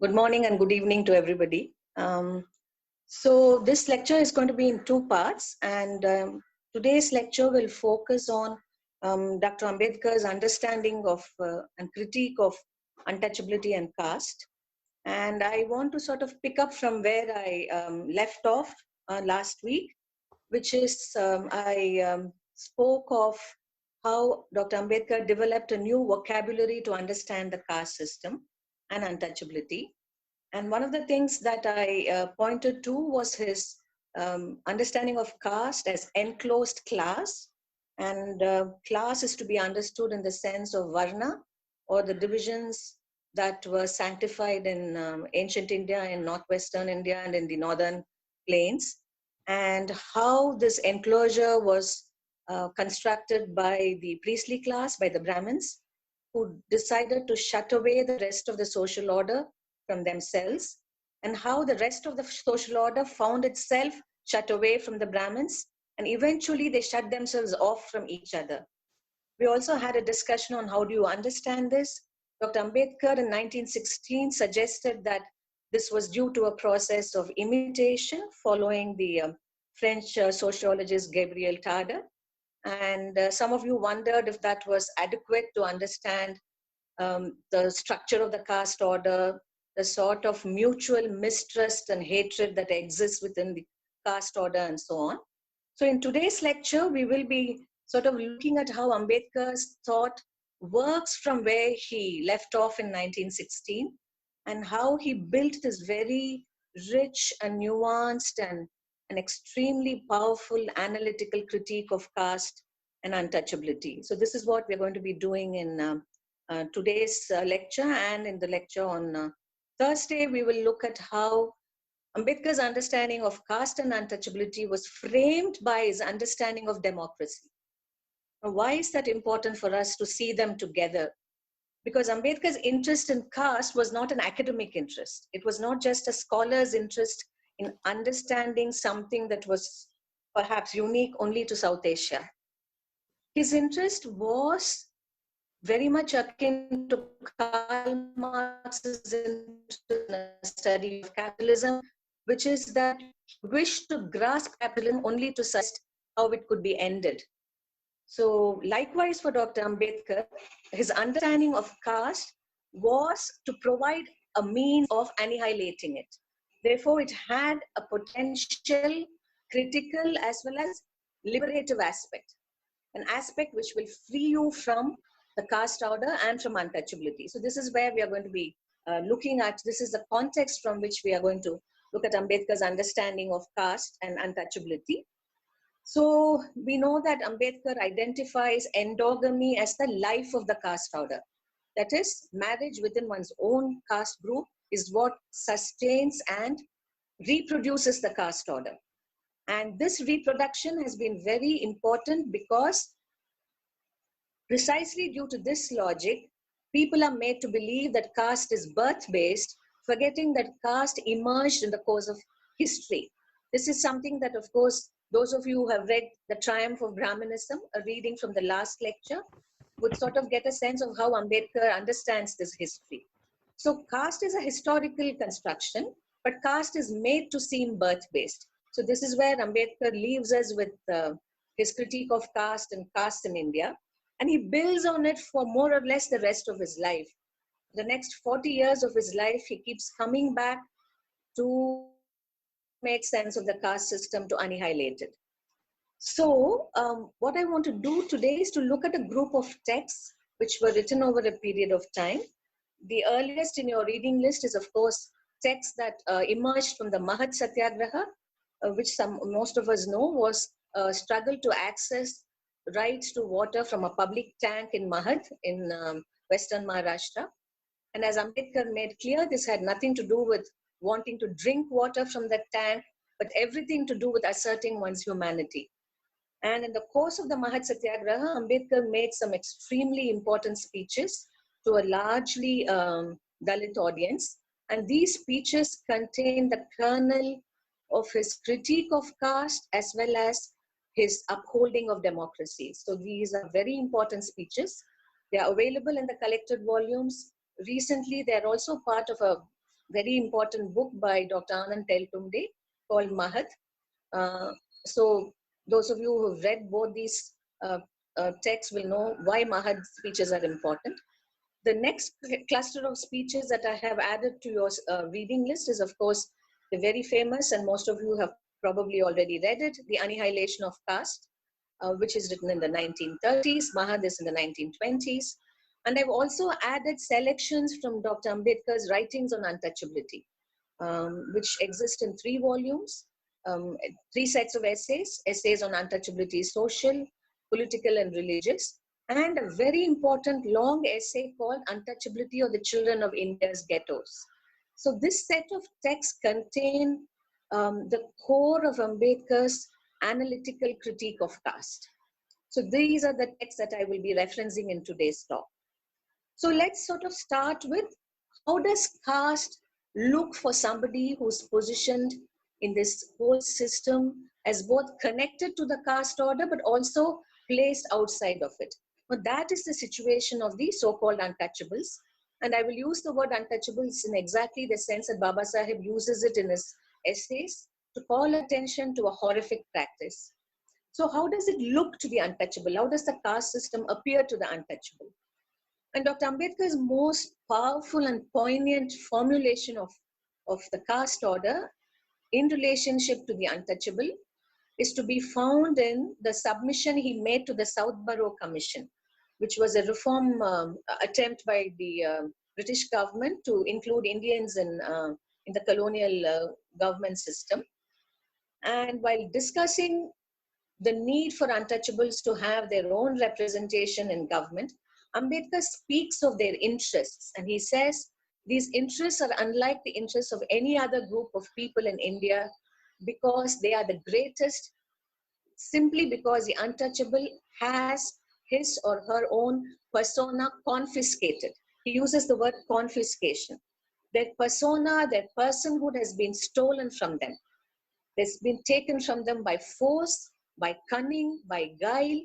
Good morning and good evening to everybody. So this lecture is going to be in two parts, and today's lecture will focus on Dr. Ambedkar's understanding of and critique of untouchability and caste. And I want to sort of pick up from where I left off last week, which is I spoke of how Dr. Ambedkar developed a new vocabulary to understand the caste system and untouchability. And one of the things that I pointed to was his understanding of caste as enclosed class. And class is to be understood in the sense of varna, or the divisions that were sanctified in ancient India, in northwestern India, and in the northern plains. And how this enclosure was constructed by the priestly class, by the Brahmins, who decided to shut away the rest of the social order from themselves, and how the rest of the social order found itself shut away from the Brahmins, and eventually they shut themselves off from each other. We also had a discussion on how do you understand this. Dr. Ambedkar in 1916 suggested that this was due to a process of imitation following the French sociologist Gabriel Tarde. And some of you wondered if that was adequate to understand the structure of the caste order, the sort of mutual mistrust and hatred that exists within the caste order, and so on. So in today's lecture, we will be sort of looking at how Ambedkar's thought works from where he left off in 1916, and how he built this very rich and nuanced and an extremely powerful analytical critique of caste and untouchability. So this is what we're going to be doing in today's lecture, and in the lecture on Thursday, we will look at how Ambedkar's understanding of caste and untouchability was framed by his understanding of democracy. Now, why is that important for us to see them together? Because Ambedkar's interest in caste was not an academic interest. It was not just a scholar's interest in understanding something that was perhaps unique only to South Asia. His interest was very much akin to Karl Marx's study of capitalism, which is that he wished to grasp capitalism only to suggest how it could be ended. So likewise for Dr. Ambedkar, his understanding of caste was to provide a means of annihilating it. Therefore, it had a potential critical as well as liberative aspect, an aspect which will free you from the caste order and from untouchability. So this is where we are going to be looking at, this is the context from which we are going to look at Ambedkar's understanding of caste and untouchability. So we know that Ambedkar identifies endogamy as the life of the caste order. That is, marriage within one's own caste group is what sustains and reproduces the caste order. And this reproduction has been very important because precisely due to this logic, people are made to believe that caste is birth-based, forgetting that caste emerged in the course of history. This is something that, of course, those of you who have read The Triumph of Brahmanism, a reading from the last lecture, would sort of get a sense of how Ambedkar understands this history. So caste is a historical construction, but caste is made to seem birth-based. So this is where Ambedkar leaves us with his critique of caste and caste in India. And he builds on it for more or less the rest of his life. The next 40 years of his life, he keeps coming back to make sense of the caste system, to annihilate it. So what I want to do today is to look at a group of texts which were written over a period of time. The earliest in your reading list is, of course, texts that emerged from the Mahat Satyagraha, which most of us know was a struggle to access rights to water from a public tank in Mahad in Western Maharashtra. And as Ambedkar made clear, this had nothing to do with wanting to drink water from that tank, but everything to do with asserting one's humanity. And in the course of the Mahat Satyagraha, Ambedkar made some extremely important speeches to a largely Dalit audience. And these speeches contain the kernel of his critique of caste as well as his upholding of democracy. So these are very important speeches. They are available in the collected volumes. Recently, they are also part of a very important book by Dr. Anand called Mahad. So those of you who have read both these texts will know why Mahad speeches are important. The next cluster of speeches that I have added to your reading list is, of course, the very famous, and most of you have probably already read it, The Annihilation of Caste, which is written in the 1930s. Mahad is in the 1920s. And I've also added selections from Dr. Ambedkar's writings on untouchability, which exist in 3 volumes, 3 sets of essays on untouchability, social, political, and religious, and a very important long essay called Untouchability or the Children of India's Ghettos. So this set of texts contain the core of Ambedkar's analytical critique of caste. So these are the texts that I will be referencing in today's talk. So let's sort of start with, how does caste look for somebody who's positioned in this whole system as both connected to the caste order but also placed outside of it? Well, that is the situation of the so-called untouchables. And I will use the word untouchables in exactly the sense that Baba Sahib uses it in his essays, to call attention to a horrific practice. So how does it look to the untouchable? How does the caste system appear to the untouchable? And Dr. Ambedkar's most powerful and poignant formulation of the caste order in relationship to the untouchable is to be found in the submission he made to the Southborough Commission, which was a reform attempt by the British government to include Indians in the colonial government system. And while discussing the need for untouchables to have their own representation in government, Ambedkar speaks of their interests, and he says these interests are unlike the interests of any other group of people in India because they are the greatest, simply because the untouchable has his or her own persona confiscated. He uses the word confiscation. Their persona, their personhood has been stolen from them. It's been taken from them by force, by cunning, by guile.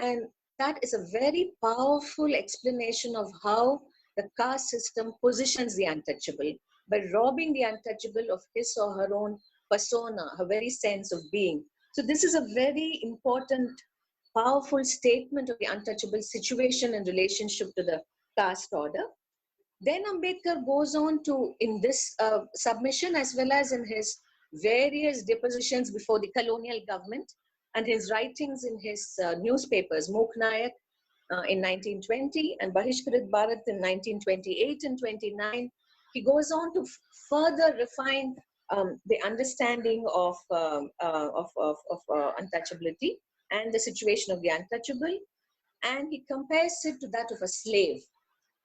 And that is a very powerful explanation of how the caste system positions the untouchable, by robbing the untouchable of his or her own persona, her very sense of being. So this is a very important, powerful statement of the untouchable situation in relationship to the caste order. Then Ambedkar goes on to, in this submission, as well as in his various depositions before the colonial government and his writings in his newspapers, Mukh Nayak in 1920 and Bahishkarit Bharat in 1928 and 29, he goes on to further refine the understanding of untouchability and the situation of the untouchable, and he compares it to that of a slave.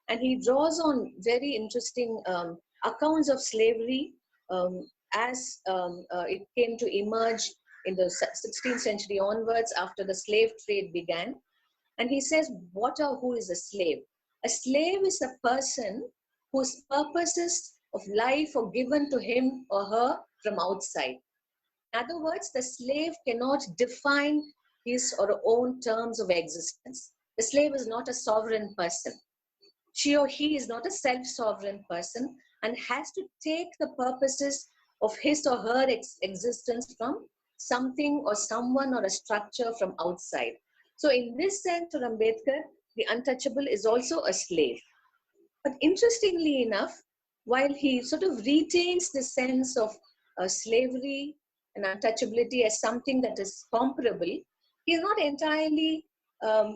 And he draws on very interesting accounts of slavery as it came to emerge in the 16th century onwards after the slave trade began. And he says, who is a slave? A slave is a person whose purposes of life are given to him or her from outside. In other words, the slave cannot define his or her own terms of existence. The slave is not a sovereign person. She or he is not a self-sovereign person and has to take the purposes of his or her existence from something or someone or a structure from outside. So in this sense, for Ambedkar, the untouchable is also a slave. But interestingly enough, while he sort of retains the sense of slavery and untouchability as something that is comparable, he is not entirely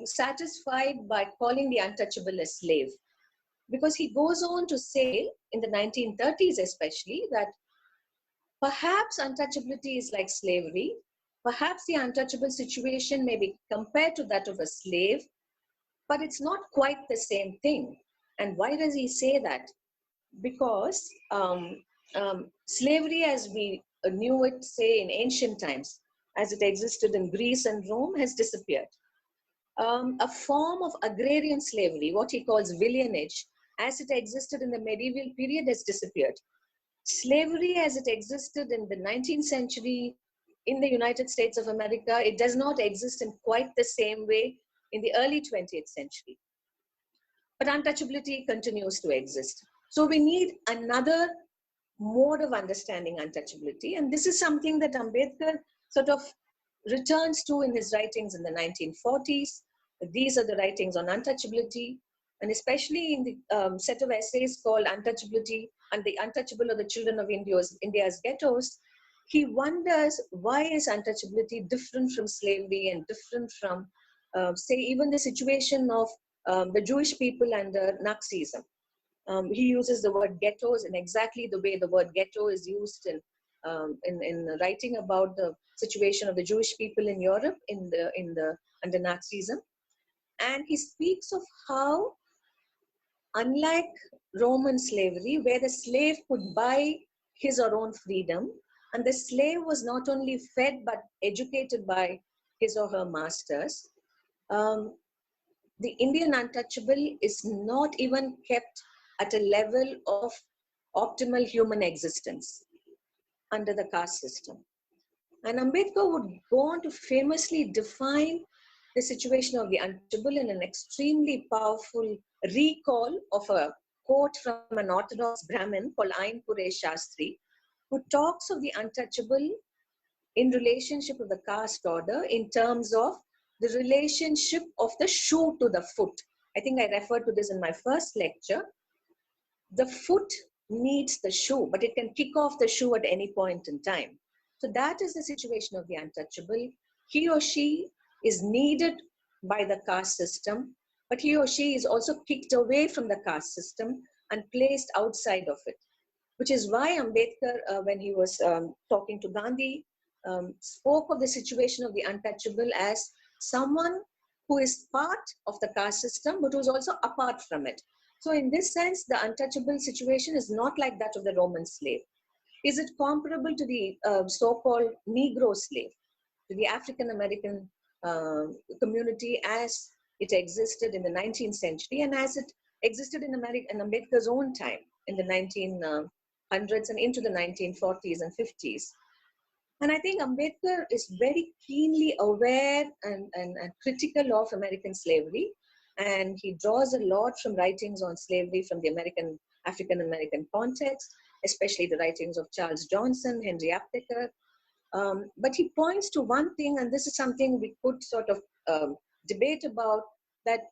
satisfied by calling the untouchable a slave. Because he goes on to say, in the 1930s especially, that perhaps untouchability is like slavery. Perhaps the untouchable situation may be compared to that of a slave, but it's not quite the same thing. And why does he say that? Because slavery as we knew it, say, in ancient times, as it existed in Greece and Rome, has disappeared. A form of agrarian slavery, what he calls villeinage, as it existed in the medieval period, has disappeared. Slavery as it existed in the 19th century in the United States of America, it does not exist in quite the same way in the early 20th century. But untouchability continues to exist. So we need another mode of understanding untouchability. And this is something that Ambedkar sort of returns to in his writings in the 1940s. These are the writings on untouchability, and especially in the set of essays called Untouchability and the Untouchable of the Children of India's Ghettos. He wonders, why is untouchability different from slavery and different from, say, even the situation of the Jewish people under Nazism. He uses the word ghettos in exactly the way the word ghetto is used in writing about the situation of the Jewish people in Europe under Nazism. And he speaks of how, unlike Roman slavery, where the slave could buy his or own freedom, and the slave was not only fed but educated by his or her masters, the Indian untouchable is not even kept at a level of optimal human existence under the caste system. And Ambedkar would go on to famously define the situation of the untouchable in an extremely powerful recall of a quote from an Orthodox Brahmin called Ainpure Shastri, who talks of the untouchable in relationship of the caste order in terms of the relationship of the shoe to the foot. I think I referred to this in my first lecture. The foot needs the shoe, but it can kick off the shoe at any point in time. So that is the situation of the untouchable. He or she is needed by the caste system, but he or she is also kicked away from the caste system and placed outside of it, which is why Ambedkar, when he was talking to Gandhi, spoke of the situation of the untouchable as someone who is part of the caste system, but who's also apart from it. So in this sense, the untouchable situation is not like that of the Roman slave. Is it comparable to the so-called Negro slave, to the African-American community as it existed in the 19th century and as it existed in Ambedkar's own time in the 1900s and into the 1940s and 50s? And I think Ambedkar is very keenly aware and critical of American slavery. And he draws a lot from writings on slavery from the African-American context, especially the writings of Charles Johnson, Henry Aptheker. But he points to one thing, and this is something we could sort of debate about, that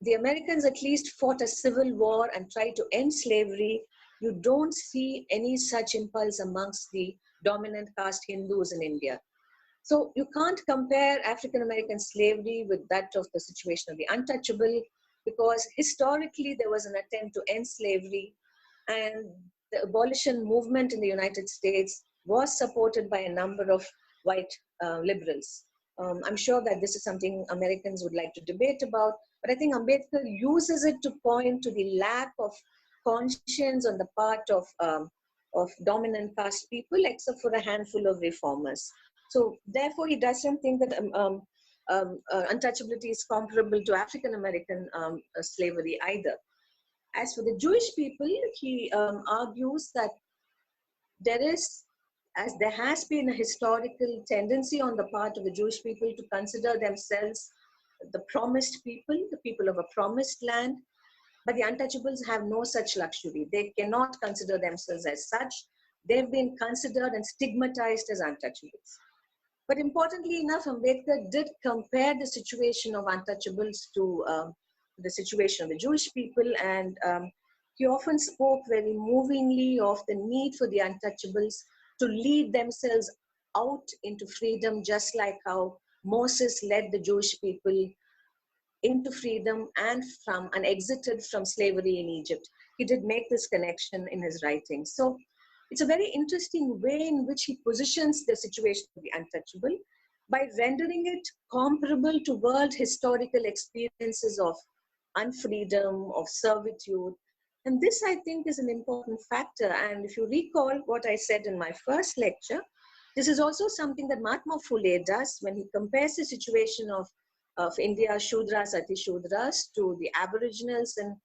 the Americans at least fought a civil war and tried to end slavery. You don't see any such impulse amongst the dominant caste Hindus in India. So you can't compare African-American slavery with that of the situation of the untouchable, because historically there was an attempt to end slavery, and the abolition movement in the United States was supported by a number of white liberals. I'm sure that this is something Americans would like to debate about, but I think Ambedkar uses it to point to the lack of conscience on the part of dominant caste people, except for a handful of reformers. So therefore, he doesn't think that untouchability is comparable to African-American slavery either. As for the Jewish people, he argues that there has been a historical tendency on the part of the Jewish people to consider themselves the promised people, the people of a promised land, but the untouchables have no such luxury. They cannot consider themselves as such. They've been considered and stigmatized as untouchables. But importantly enough, Ambedkar did compare the situation of untouchables to the situation of the Jewish people, and he often spoke very movingly of the need for the untouchables to lead themselves out into freedom, just like how Moses led the Jewish people into freedom and exited from slavery in Egypt. He did make this connection in his writings. So it's a very interesting way in which he positions the situation of the untouchable by rendering it comparable to world historical experiences of unfreedom, of servitude. And this, I think, is an important factor. And if you recall what I said in my first lecture, this is also something that Mahatma Phule does when he compares the situation of India's Shudras, Ati-Shudras, to the Aboriginals in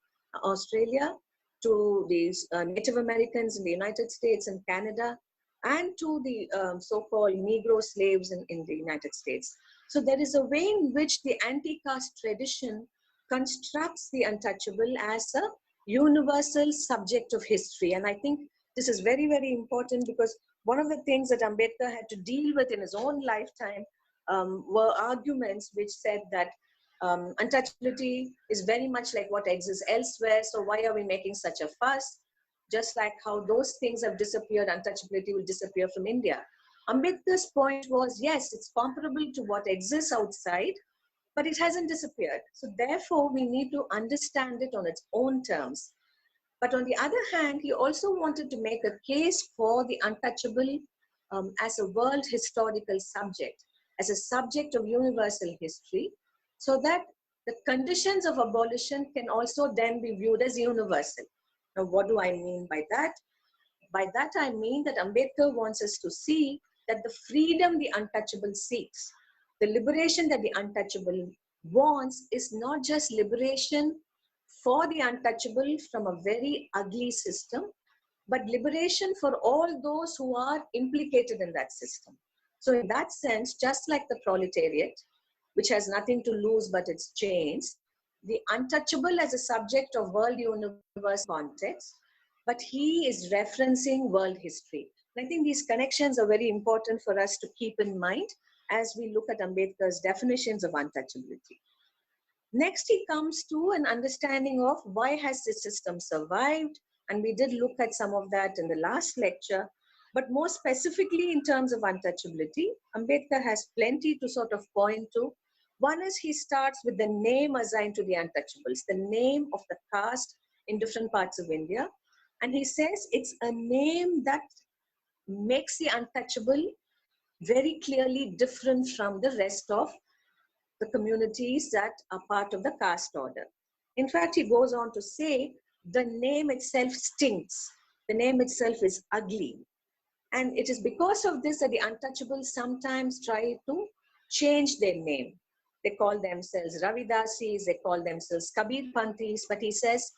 Australia, to the Native Americans in the United States and Canada, and to the so-called Negro slaves in the United States. So there is a way in which the anti-caste tradition constructs the untouchable as a universal subject of history. And I think This is very, very important because one of the things that Ambedkar had to deal with in his own lifetime were arguments which said that untouchability is very much like what exists elsewhere, so why are we making such a fuss? Just like how those things have disappeared, untouchability will disappear from India. Ambedkar's point was, yes, it's comparable to what exists outside, but it hasn't disappeared. So therefore, we need to understand it on its own terms. But on the other hand, he also wanted to make a case for the untouchable as a world historical subject, as a subject of universal history, so that the conditions of abolition can also then be viewed as universal. Now, what do I mean by that? By that, I mean that Ambedkar wants us to see that the freedom the untouchable seeks, the liberation that the untouchable wants, is not just liberation for the untouchable from a very ugly system, but liberation for all those who are implicated in that system. So in that sense, just like the proletariat, which has nothing to lose but its chains, the untouchable as a subject of world universe context, but he is referencing world history. And I think these connections are very important for us to keep in mind as we look at Ambedkar's definitions of untouchability. Next, he comes to an understanding of why has this system survived, and we did look at some of that in the last lecture. But more specifically in terms of untouchability, Ambedkar has plenty to sort of point to. One is he starts with the name assigned to the untouchables, the name of the caste in different parts of India. And he says it's a name that makes the untouchable very clearly different from the rest of the communities that are part of the caste order. In fact, he goes on to say the name itself stinks. The name itself is ugly. And it is because of this that the untouchables sometimes try to change their name. They call themselves Ravidasis, they call themselves Kabir Panthis, but he says,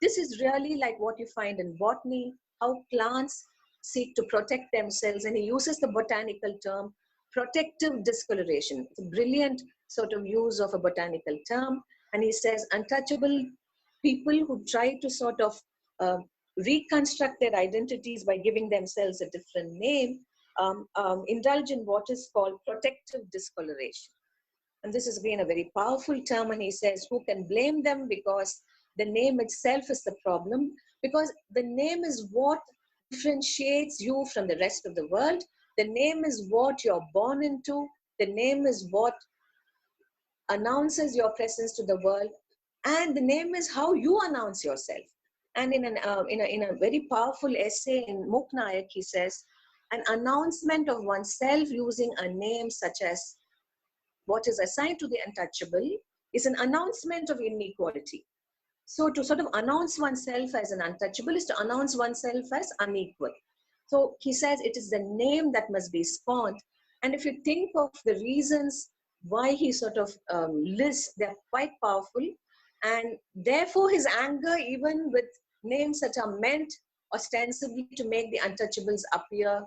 this is really like what you find in botany, how plants seek to protect themselves. And he uses the botanical term protective discoloration. It's a brilliant sort of use of a botanical term. And he says untouchable people who try to sort of reconstruct their identities by giving themselves a different name indulge in what is called protective discoloration. And this is again a very powerful term, and he says, who can blame them, because the name itself is the problem, because the name is what differentiates you from the rest of the world. The name is what you're born into. The name is what announces your presence to the world. And the name is how you announce yourself. And in a very powerful essay in Muknayak, he says, an announcement of oneself using a name such as what is assigned to the untouchable is an announcement of inequality. So to sort of announce oneself as an untouchable is to announce oneself as unequal. So he says it is the name that must be spawned. And if you think of the reasons why he sort of lists, they're quite powerful. And therefore his anger, even with names that are meant ostensibly to make the untouchables appear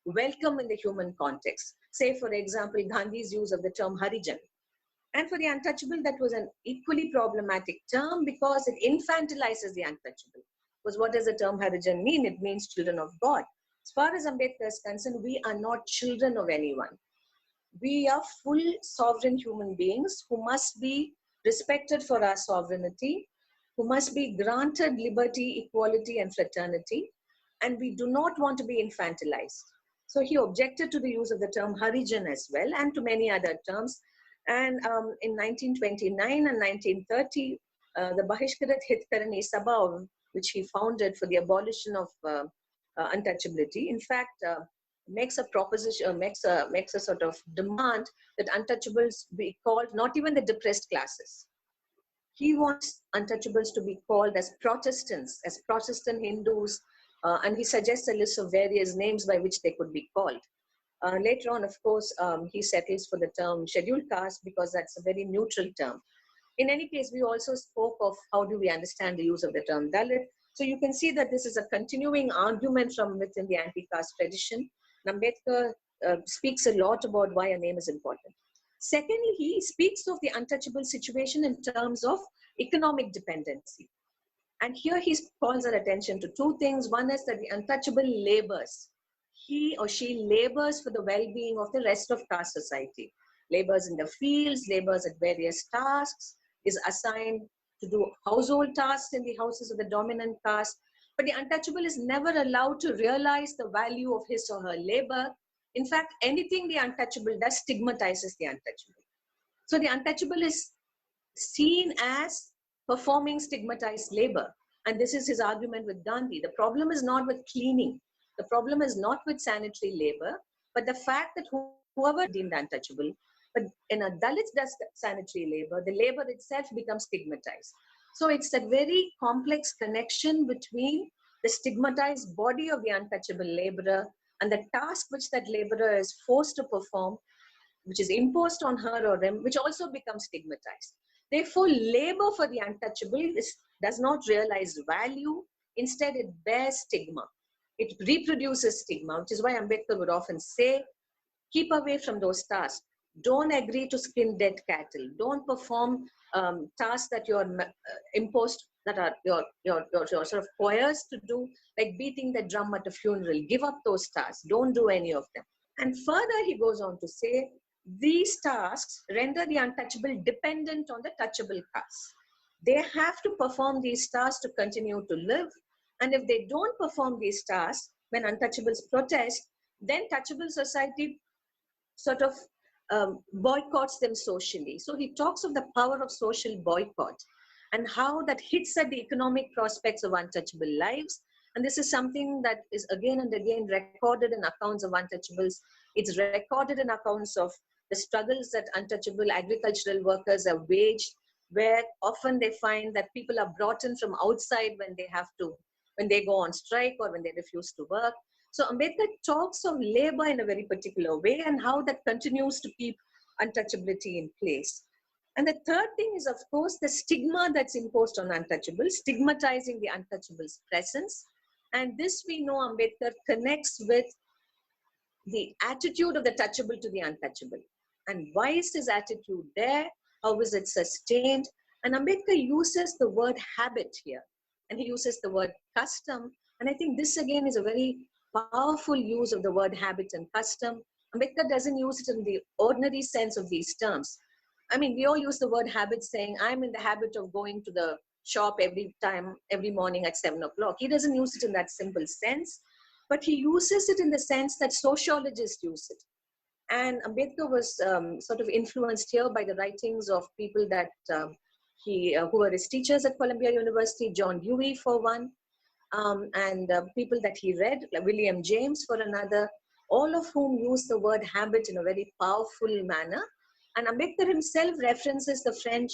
welcome in the human context. Say, for example, Gandhi's use of the term Harijan. And for the untouchable, that was an equally problematic term because it infantilizes the untouchable. Because what does the term Harijan mean? It means children of God. As far as Ambedkar is concerned, we are not children of anyone. We are full sovereign human beings who must be respected for our sovereignty, who must be granted liberty, equality, and fraternity. And we do not want to be infantilized. So he objected to the use of the term Harijan as well, and to many other terms. And in 1929 and 1930, the Bahishkarat Hitkarani Sabha, which he founded for the abolition of untouchability, in fact, makes a proposition, makes a sort of demand that untouchables be called not even the depressed classes. He wants untouchables to be called as Protestants, as Protestant Hindus, and he suggests a list of various names by which they could be called. Later on, of course, he settles for the term scheduled caste because that's a very neutral term. In any case, we also spoke of how do we understand the use of the term Dalit. So you can see that this is a continuing argument from within the anti-caste tradition. Ambedkar speaks a lot about why a name is important. Secondly, he speaks of the untouchable situation in terms of economic dependency. And here he calls our attention to two things. One is that the untouchable labors. He or she labors for the well-being of the rest of caste society. Labors in the fields, labors at various tasks, is assigned to do household tasks in the houses of the dominant caste. But the untouchable is never allowed to realize the value of his or her labor. In fact, anything the untouchable does stigmatizes the untouchable. So the untouchable is seen as performing stigmatized labor. And this is his argument with Gandhi. The problem is not with cleaning. The problem is not with sanitary labor, but the fact that whoever deemed untouchable, but in a Dalit does sanitary labor, the labor itself becomes stigmatized. So it's a very complex connection between the stigmatized body of the untouchable laborer and the task which that laborer is forced to perform, which is imposed on her or him, which also becomes stigmatized. Therefore, labor for the untouchable does not realize value. Instead, it bears stigma. It reproduces stigma, which is why Ambedkar would often say, keep away from those tasks. Don't agree to skin dead cattle. Don't perform tasks that you're imposed, that are you're sort of coerced to do, like beating the drum at a funeral. Give up those tasks. Don't do any of them. And further, he goes on to say, these tasks render the untouchable dependent on the touchable caste. They have to perform these tasks to continue to live. And if they don't perform these tasks, when untouchables protest, then touchable society sort of boycotts them socially. So he talks of the power of social boycott and how that hits at the economic prospects of untouchable lives. And this is something that is again and again recorded in accounts of untouchables. It's recorded in accounts of the struggles that untouchable agricultural workers have waged, where often they find that people are brought in from outside when they go on strike or when they refuse to work. So Ambedkar talks of labor in a very particular way and how that continues to keep untouchability in place. And the third thing is, of course, the stigma that's imposed on untouchables, stigmatizing the untouchables' presence. And this, we know, Ambedkar connects with the attitude of the touchable to the untouchable. And why is this attitude there? How is it sustained? And Ambedkar uses the word habit here. And he uses the word custom. And I think this again is a very powerful use of the word habit and custom. Ambedkar doesn't use it in the ordinary sense of these terms. I mean, we all use the word habit saying, I'm in the habit of going to the shop every morning at 7 o'clock. He doesn't use it in that simple sense, but he uses it in the sense that sociologists use it. And Ambedkar was sort of influenced here by the writings of people that who were his teachers at Columbia University, John Dewey for one, and people that he read, like William James for another, all of whom use the word habit in a very powerful manner. And Ambedkar himself references the French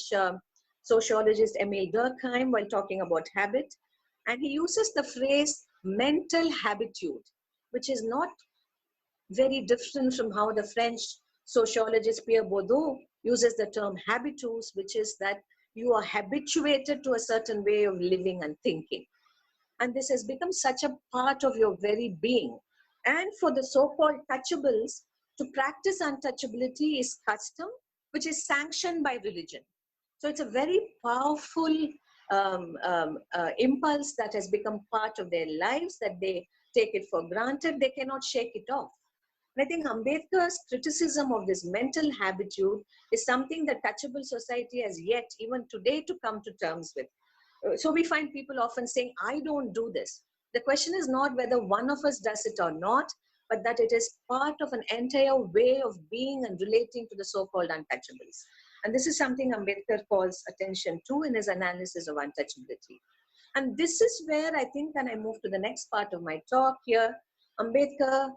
sociologist Émile Durkheim while talking about habit. And he uses the phrase mental habitude, which is not very different from how the French sociologist Pierre Bourdieu uses the term habitus, which is that you are habituated to a certain way of living and thinking. And this has become such a part of your very being. And for the so-called touchables, to practice untouchability is custom, which is sanctioned by religion. So it's a very powerful impulse that has become part of their lives, that they take it for granted, they cannot shake it off. And I think Ambedkar's criticism of this mental habitude is something that touchable society has yet, even today, to come to terms with. So we find people often saying, I don't do this. The question is not whether one of us does it or not, but that it is part of an entire way of being and relating to the so-called untouchables. And this is something Ambedkar calls attention to in his analysis of untouchability. And this is where I think, and I move to the next part of my talk here, Ambedkar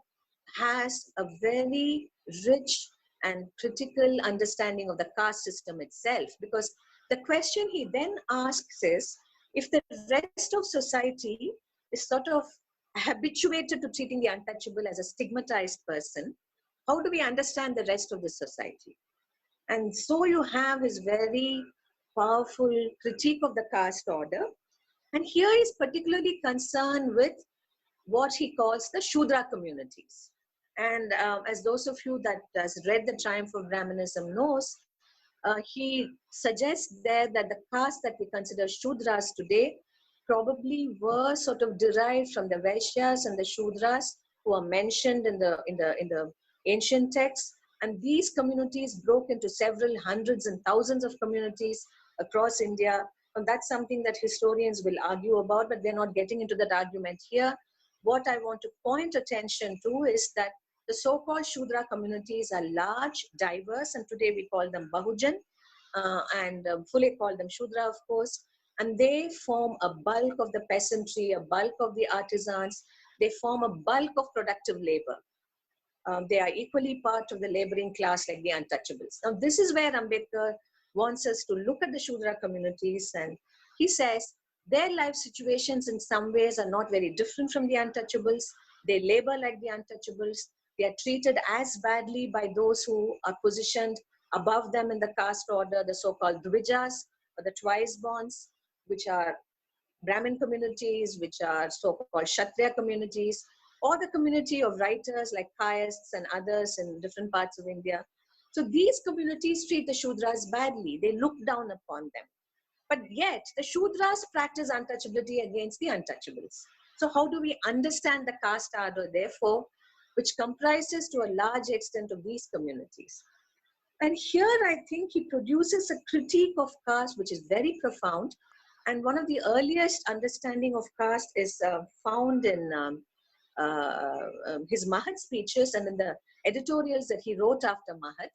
has a very rich and critical understanding of the caste system itself, because the question he then asks is, if the rest of society is sort of habituated to treating the untouchable as a stigmatized person, how do we understand the rest of the society? And so you have his very powerful critique of the caste order. And here he's particularly concerned with what he calls the Shudra communities. And as those of you that has read The Triumph of Brahmanism knows, he suggests there that the caste that we consider Shudras today probably were sort of derived from the Vaishyas and the Shudras who are mentioned in the ancient texts. And these communities broke into several hundreds and thousands of communities across India. And that's something that historians will argue about, but they're not getting into that argument here. What I want to point attention to is that the so-called Shudra communities are large, diverse, and today we call them Bahujan, and fully call them Shudra, of course. And they form a bulk of the peasantry, a bulk of the artisans. They form a bulk of productive labor. They are equally part of the laboring class like the untouchables. Now, this is where Ambedkar wants us to look at the Shudra communities, and he says their life situations in some ways are not very different from the untouchables. They labor like the untouchables. They are treated as badly by those who are positioned above them in the caste order, the so-called Dvijas, or the twice-borns, which are Brahmin communities, which are so-called Kshatriya communities, or the community of writers like kaists and others in different parts of India. So these communities treat the Shudras badly. They look down upon them. But yet, the Shudras practice untouchability against the untouchables. So how do we understand the caste order, therefore, which comprises to a large extent of these communities? And here I think he produces a critique of caste which is very profound. And one of the earliest understanding of caste is found in his Mahat speeches and in the editorials that he wrote after Mahat.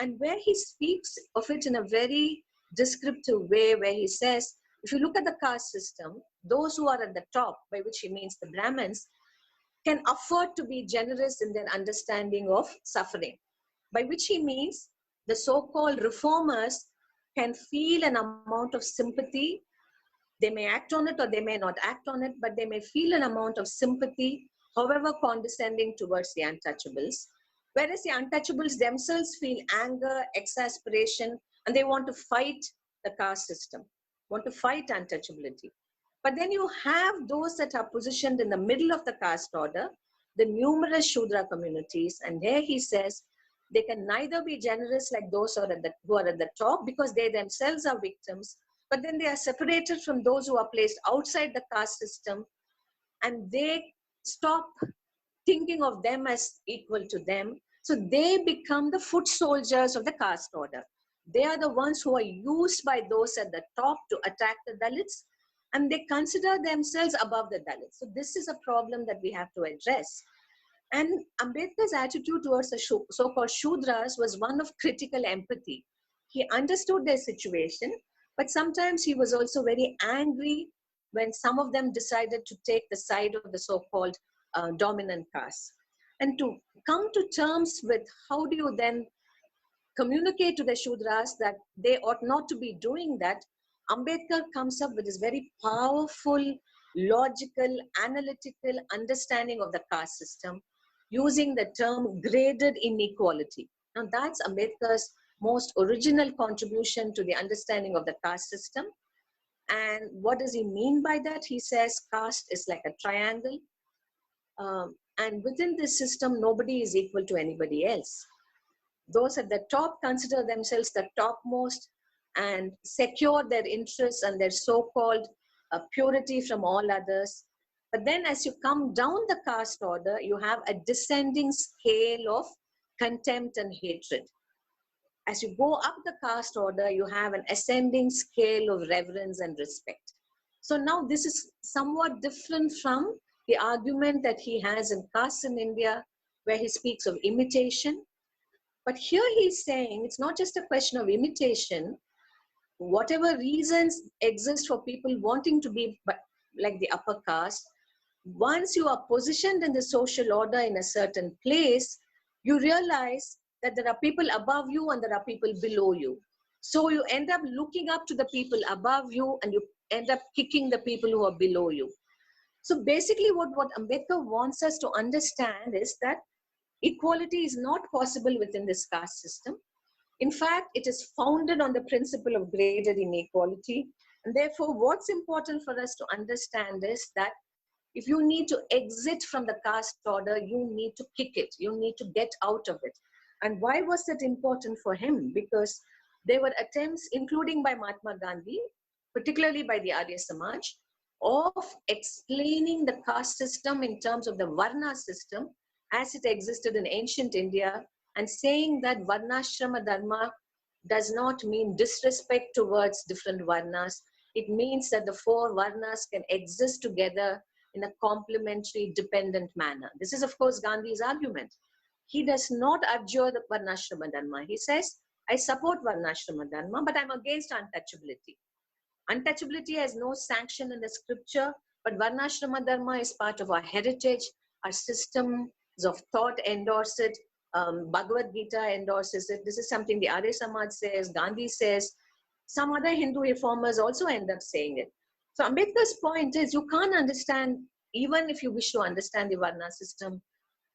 And where he speaks of it in a very descriptive way, where he says, if you look at the caste system, those who are at the top, by which he means the Brahmins, can afford to be generous in their understanding of suffering, by which he means the so-called reformers can feel an amount of sympathy. They may act on it or they may not act on it, but they may feel an amount of sympathy, however condescending, towards the untouchables. Whereas the untouchables themselves feel anger, exasperation, and they want to fight the caste system, want to fight untouchability. But then you have those that are positioned in the middle of the caste order, the numerous Shudra communities, and here he says they can neither be generous like those who are at the top because they themselves are victims, but then they are separated from those who are placed outside the caste system, and they stop thinking of them as equal to them. So they become the foot soldiers of the caste order. They are the ones who are used by those at the top to attack the Dalits, and they consider themselves above the Dalits. So this is a problem that we have to address. And Ambedkar's attitude towards the so-called Shudras was one of critical empathy. He understood their situation, but sometimes he was also very angry when some of them decided to take the side of the so-called dominant caste. And to come to terms with how do you then communicate to the Shudras that they ought not to be doing that, Ambedkar comes up with this very powerful, logical, analytical understanding of the caste system using the term graded inequality. Now that's Ambedkar's most original contribution to the understanding of the caste system. And what does he mean by that? He says caste is like a triangle. And within this system, nobody is equal to anybody else. Those at the top consider themselves the topmost and secure their interests and their so-called purity from all others. But then as you come down the caste order, you have a descending scale of contempt and hatred. As you go up the caste order, you have an ascending scale of reverence and respect. So now this is somewhat different from the argument that he has in Caste in India, where he speaks of imitation. But here he's saying it's not just a question of imitation. Whatever reasons exist for people wanting to be like the upper caste, once you are positioned in the social order in a certain place, you realize that there are people above you and there are people below you. So you end up looking up to the people above you and you end up kicking the people who are below you. So basically what Ambedkar wants us to understand is that equality is not possible within this caste system. In fact, it is founded on the principle of graded inequality. And therefore, what's important for us to understand is that if you need to exit from the caste order, you need to kick it. You need to get out of it. And why was that important for him? Because there were attempts, including by Mahatma Gandhi, particularly by the Arya Samaj, of explaining the caste system in terms of the Varna system as it existed in ancient India, and saying that Varnashrama Dharma does not mean disrespect towards different Varnas. It means that the four Varnas can exist together in a complementary, dependent manner. This is, of course, Gandhi's argument. He does not abjure the Varnashrama Dharma. He says, I support Varnashrama Dharma, but I'm against untouchability. Untouchability has no sanction in the scripture, but Varnashrama Dharma is part of our heritage. Our systems of thought endorse it. Bhagavad Gita endorses it. This is something the Arya Samaj says, Gandhi says. Some other Hindu reformers also end up saying it. So Ambedkar's point is, you can't understand, even if you wish to understand the Varna system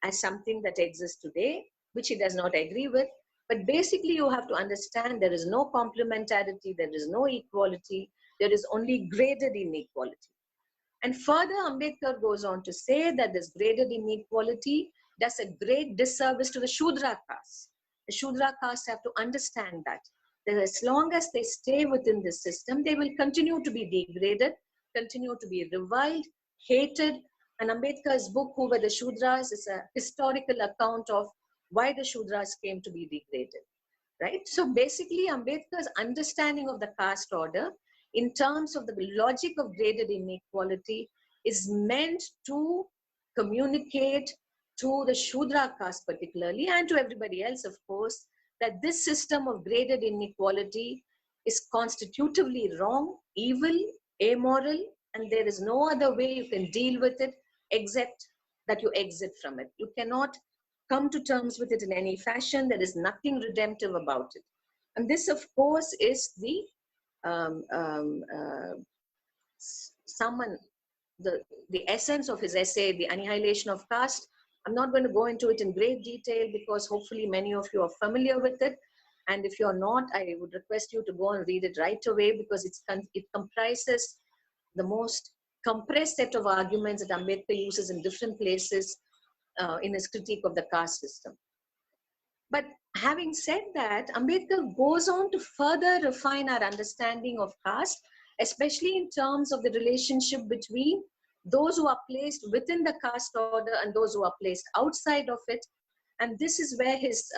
as something that exists today, which he does not agree with. But basically, you have to understand there is no complementarity, there is no equality, there is only graded inequality. And further, Ambedkar goes on to say that this graded inequality does a great disservice to the Shudra caste. The Shudra caste have to understand that as long as they stay within this system, they will continue to be degraded, continue to be reviled, hated. And Ambedkar's book, Who Were the Shudras, is a historical account of why the Shudras came to be degraded, right? So basically, Ambedkar's understanding of the caste order in terms of the logic of graded inequality is meant to communicate to the Shudra caste particularly, and to everybody else, of course, that this system of graded inequality is constitutively wrong, evil, amoral, and there is no other way you can deal with it except that you exit from it. You cannot come to terms with it in any fashion. There is nothing redemptive about it. And this, of course, is the the essence of his essay, The Annihilation of Caste. I'm not going to go into it in great detail because hopefully many of you are familiar with it. And if you're not, I would request you to go and read it right away, because it comprises the most compressed set of arguments that Ambedkar uses in different places in his critique of the caste system. But having said that, Ambedkar goes on to further refine our understanding of caste, especially in terms of the relationship between those who are placed within the caste order and those who are placed outside of it. And this is where his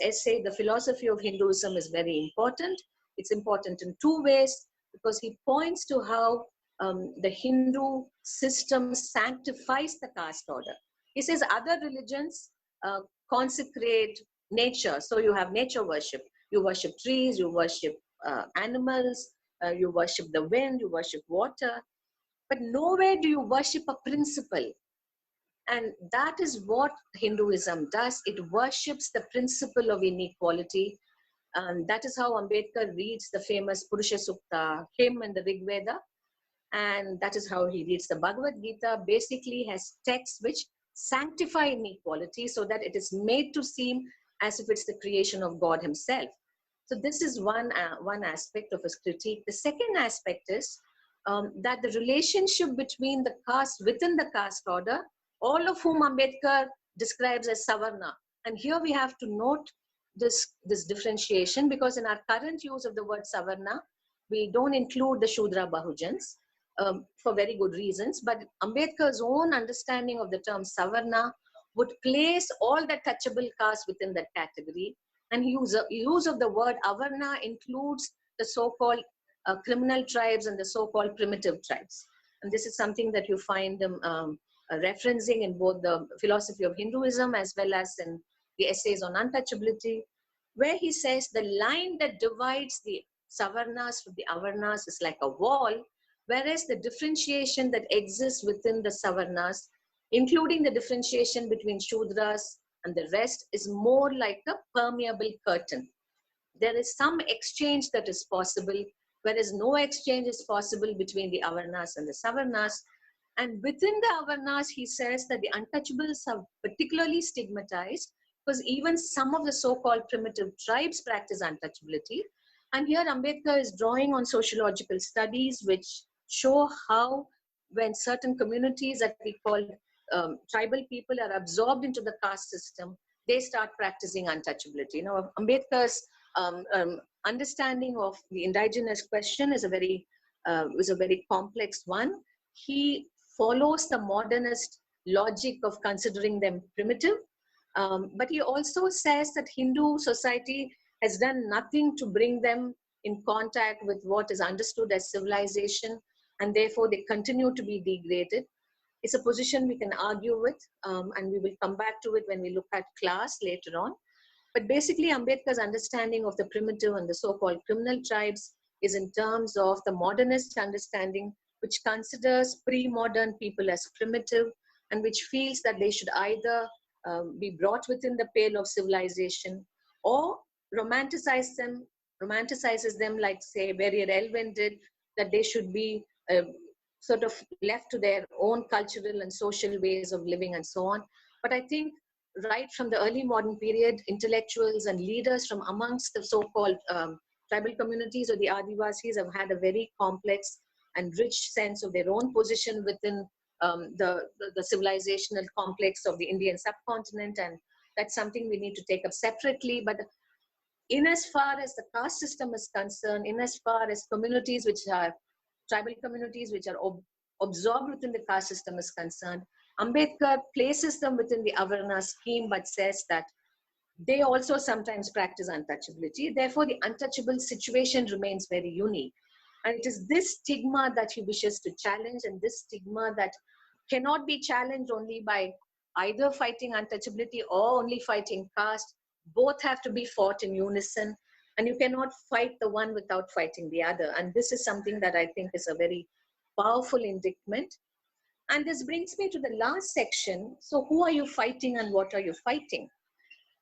essay, The Philosophy of Hinduism, is very important. It's important in two ways, because he points to how the Hindu system sanctifies the caste order. He says other religions consecrate nature. So you have nature worship. You worship trees, you worship animals, you worship the wind, you worship water. But nowhere do you worship a principle. And that is what Hinduism does. It worships the principle of inequality. And that is how Ambedkar reads the famous Purusha Sukta hymn in the Rig Veda. And that is how he reads the Bhagavad Gita. Basically has texts which sanctify inequality so that it is made to seem as if it's the creation of God himself. So this is one aspect of his critique. The second aspect is that the relationship between the caste within the caste order, all of whom Ambedkar describes as Savarna. And here we have to note this differentiation, because in our current use of the word Savarna, we don't include the Shudra Bahujans for very good reasons. But Ambedkar's own understanding of the term Savarna would place all the touchable castes within that category. And use of the word Avarna includes the so-called criminal tribes and the so-called primitive tribes. And this is something that you find referencing in both the Philosophy of Hinduism as well as in the essays on untouchability, where he says the line that divides the Savarnas from the Avarnas is like a wall, whereas the differentiation that exists within the Savarnas, including the differentiation between Shudras and the rest, is more like a permeable curtain. There is some exchange that is possible, whereas no exchange is possible between the Avarnas and the Savarnas. And within the Avarnas, he says that the untouchables are particularly stigmatized, because even some of the so-called primitive tribes practice untouchability. And here Ambedkar is drawing on sociological studies which show how when certain communities that we call tribal people are absorbed into the caste system, they start practicing untouchability. Now, Ambedkar's understanding of the indigenous question is a very is a very complex one. He follows the modernist logic of considering them primitive, but he also says that Hindu society has done nothing to bring them in contact with what is understood as civilization, and therefore they continue to be degraded. It's a position we can argue with, and we will come back to it when we look at class later on. But basically, Ambedkar's understanding of the primitive and the so-called criminal tribes is in terms of the modernist understanding, which considers pre-modern people as primitive and which feels that they should either be brought within the pale of civilization or romanticizes them like, say, Barrier Elwin did, that they should be sort of left to their own cultural and social ways of living and so on. But I think right from the early modern period, intellectuals and leaders from amongst the so-called tribal communities or the Adivasis have had a very complex and rich sense of their own position within the civilizational complex of the Indian subcontinent, and that's something we need to take up separately. But in as far as the caste system is concerned, in as far as communities which are tribal communities which are absorbed within the caste system is concerned, Ambedkar places them within the Avarna scheme but says that they also sometimes practice untouchability. Therefore, the untouchable situation remains very unique. And it is this stigma that he wishes to challenge, and this stigma that cannot be challenged only by either fighting untouchability or only fighting caste. Both have to be fought in unison, and you cannot fight the one without fighting the other. And this is something that I think is a very powerful indictment. And this brings me to the last section. So who are you fighting and what are you fighting?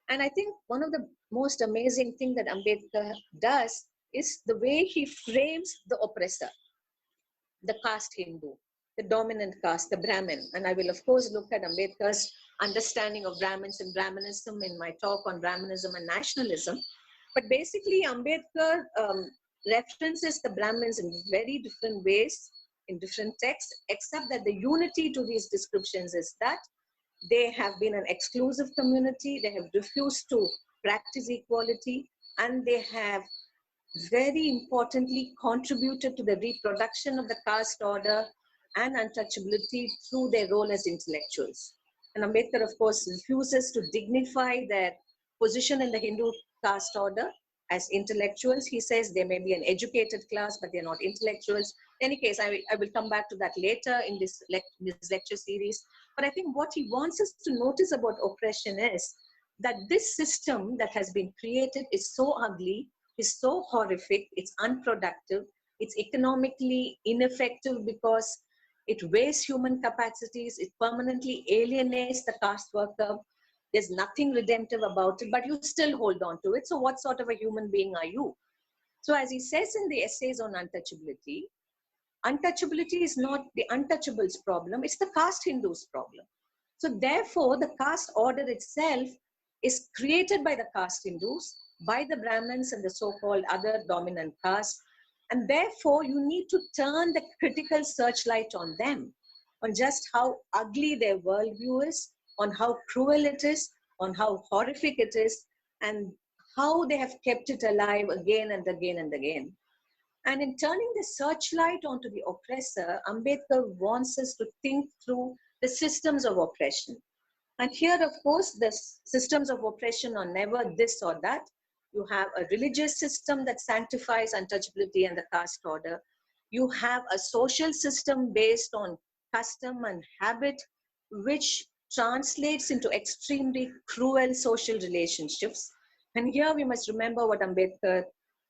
And I think one of the most amazing things that Ambedkar does is the way he frames the oppressor, the caste Hindu, the dominant caste, the Brahmin. And I will, of course, look at Ambedkar's understanding of Brahmins and Brahmanism in my talk on Brahmanism and nationalism. But basically, Ambedkar references the Brahmins in very different ways, in different texts, except that the unity to these descriptions is that they have been an exclusive community, they have refused to practice equality, and they have very importantly contributed to the reproduction of the caste order and untouchability through their role as intellectuals. And Ambedkar, of course, refuses to dignify their position in the Hindu caste order as intellectuals. He says they may be an educated class, but they're not intellectuals. In any case, I will come back to that later in this lecture series. But I think what he wants us to notice about oppression is that this system that has been created is so ugly, is so horrific, it's unproductive, it's economically ineffective because it wastes human capacities, it permanently alienates the caste worker. There's nothing redemptive about it, but you still hold on to it. So what sort of a human being are you? So as he says in the essays on untouchability, untouchability is not the untouchables problem, it's the caste Hindus problem. So therefore, the caste order itself is created by the caste Hindus, by the Brahmins and the so-called other dominant caste. And therefore, you need to turn the critical searchlight on them, on just how ugly their worldview is, on how cruel it is, on how horrific it is, and how they have kept it alive again and again and again. And in turning the searchlight onto the oppressor, Ambedkar wants us to think through the systems of oppression. And here, of course, the systems of oppression are never this or that. You have a religious system that sanctifies untouchability and the caste order. You have a social system based on custom and habit, which translates into extremely cruel social relationships. And here we must remember what Ambedkar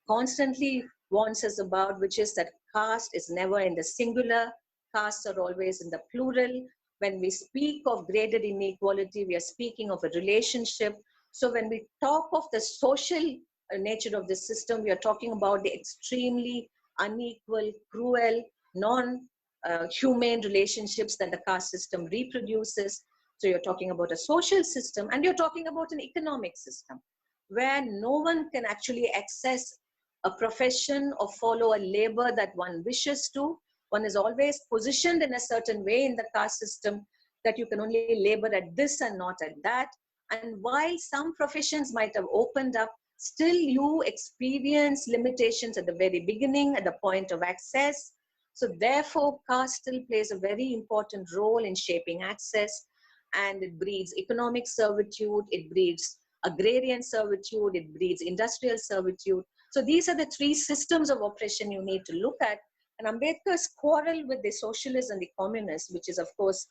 constantly warns us about, which is that caste is never in the singular, castes are always in the plural. When we speak of graded inequality, we are speaking of a relationship. So when we talk of the social nature of the system, we are talking about the extremely unequal, cruel, non-humane relationships that the caste system reproduces. So you're talking about a social system, and you're talking about an economic system where no one can actually access a profession or follow a labor that one wishes to. One is always positioned in a certain way in the caste system that you can only labor at this and not at that. And while some professions might have opened up, still you experience limitations at the very beginning, at the point of access. So therefore, caste still plays a very important role in shaping access, and it breeds economic servitude, it breeds agrarian servitude, it breeds industrial servitude. So these are the three systems of oppression you need to look at. And Ambedkar's quarrel with the socialists and the communists, which is of course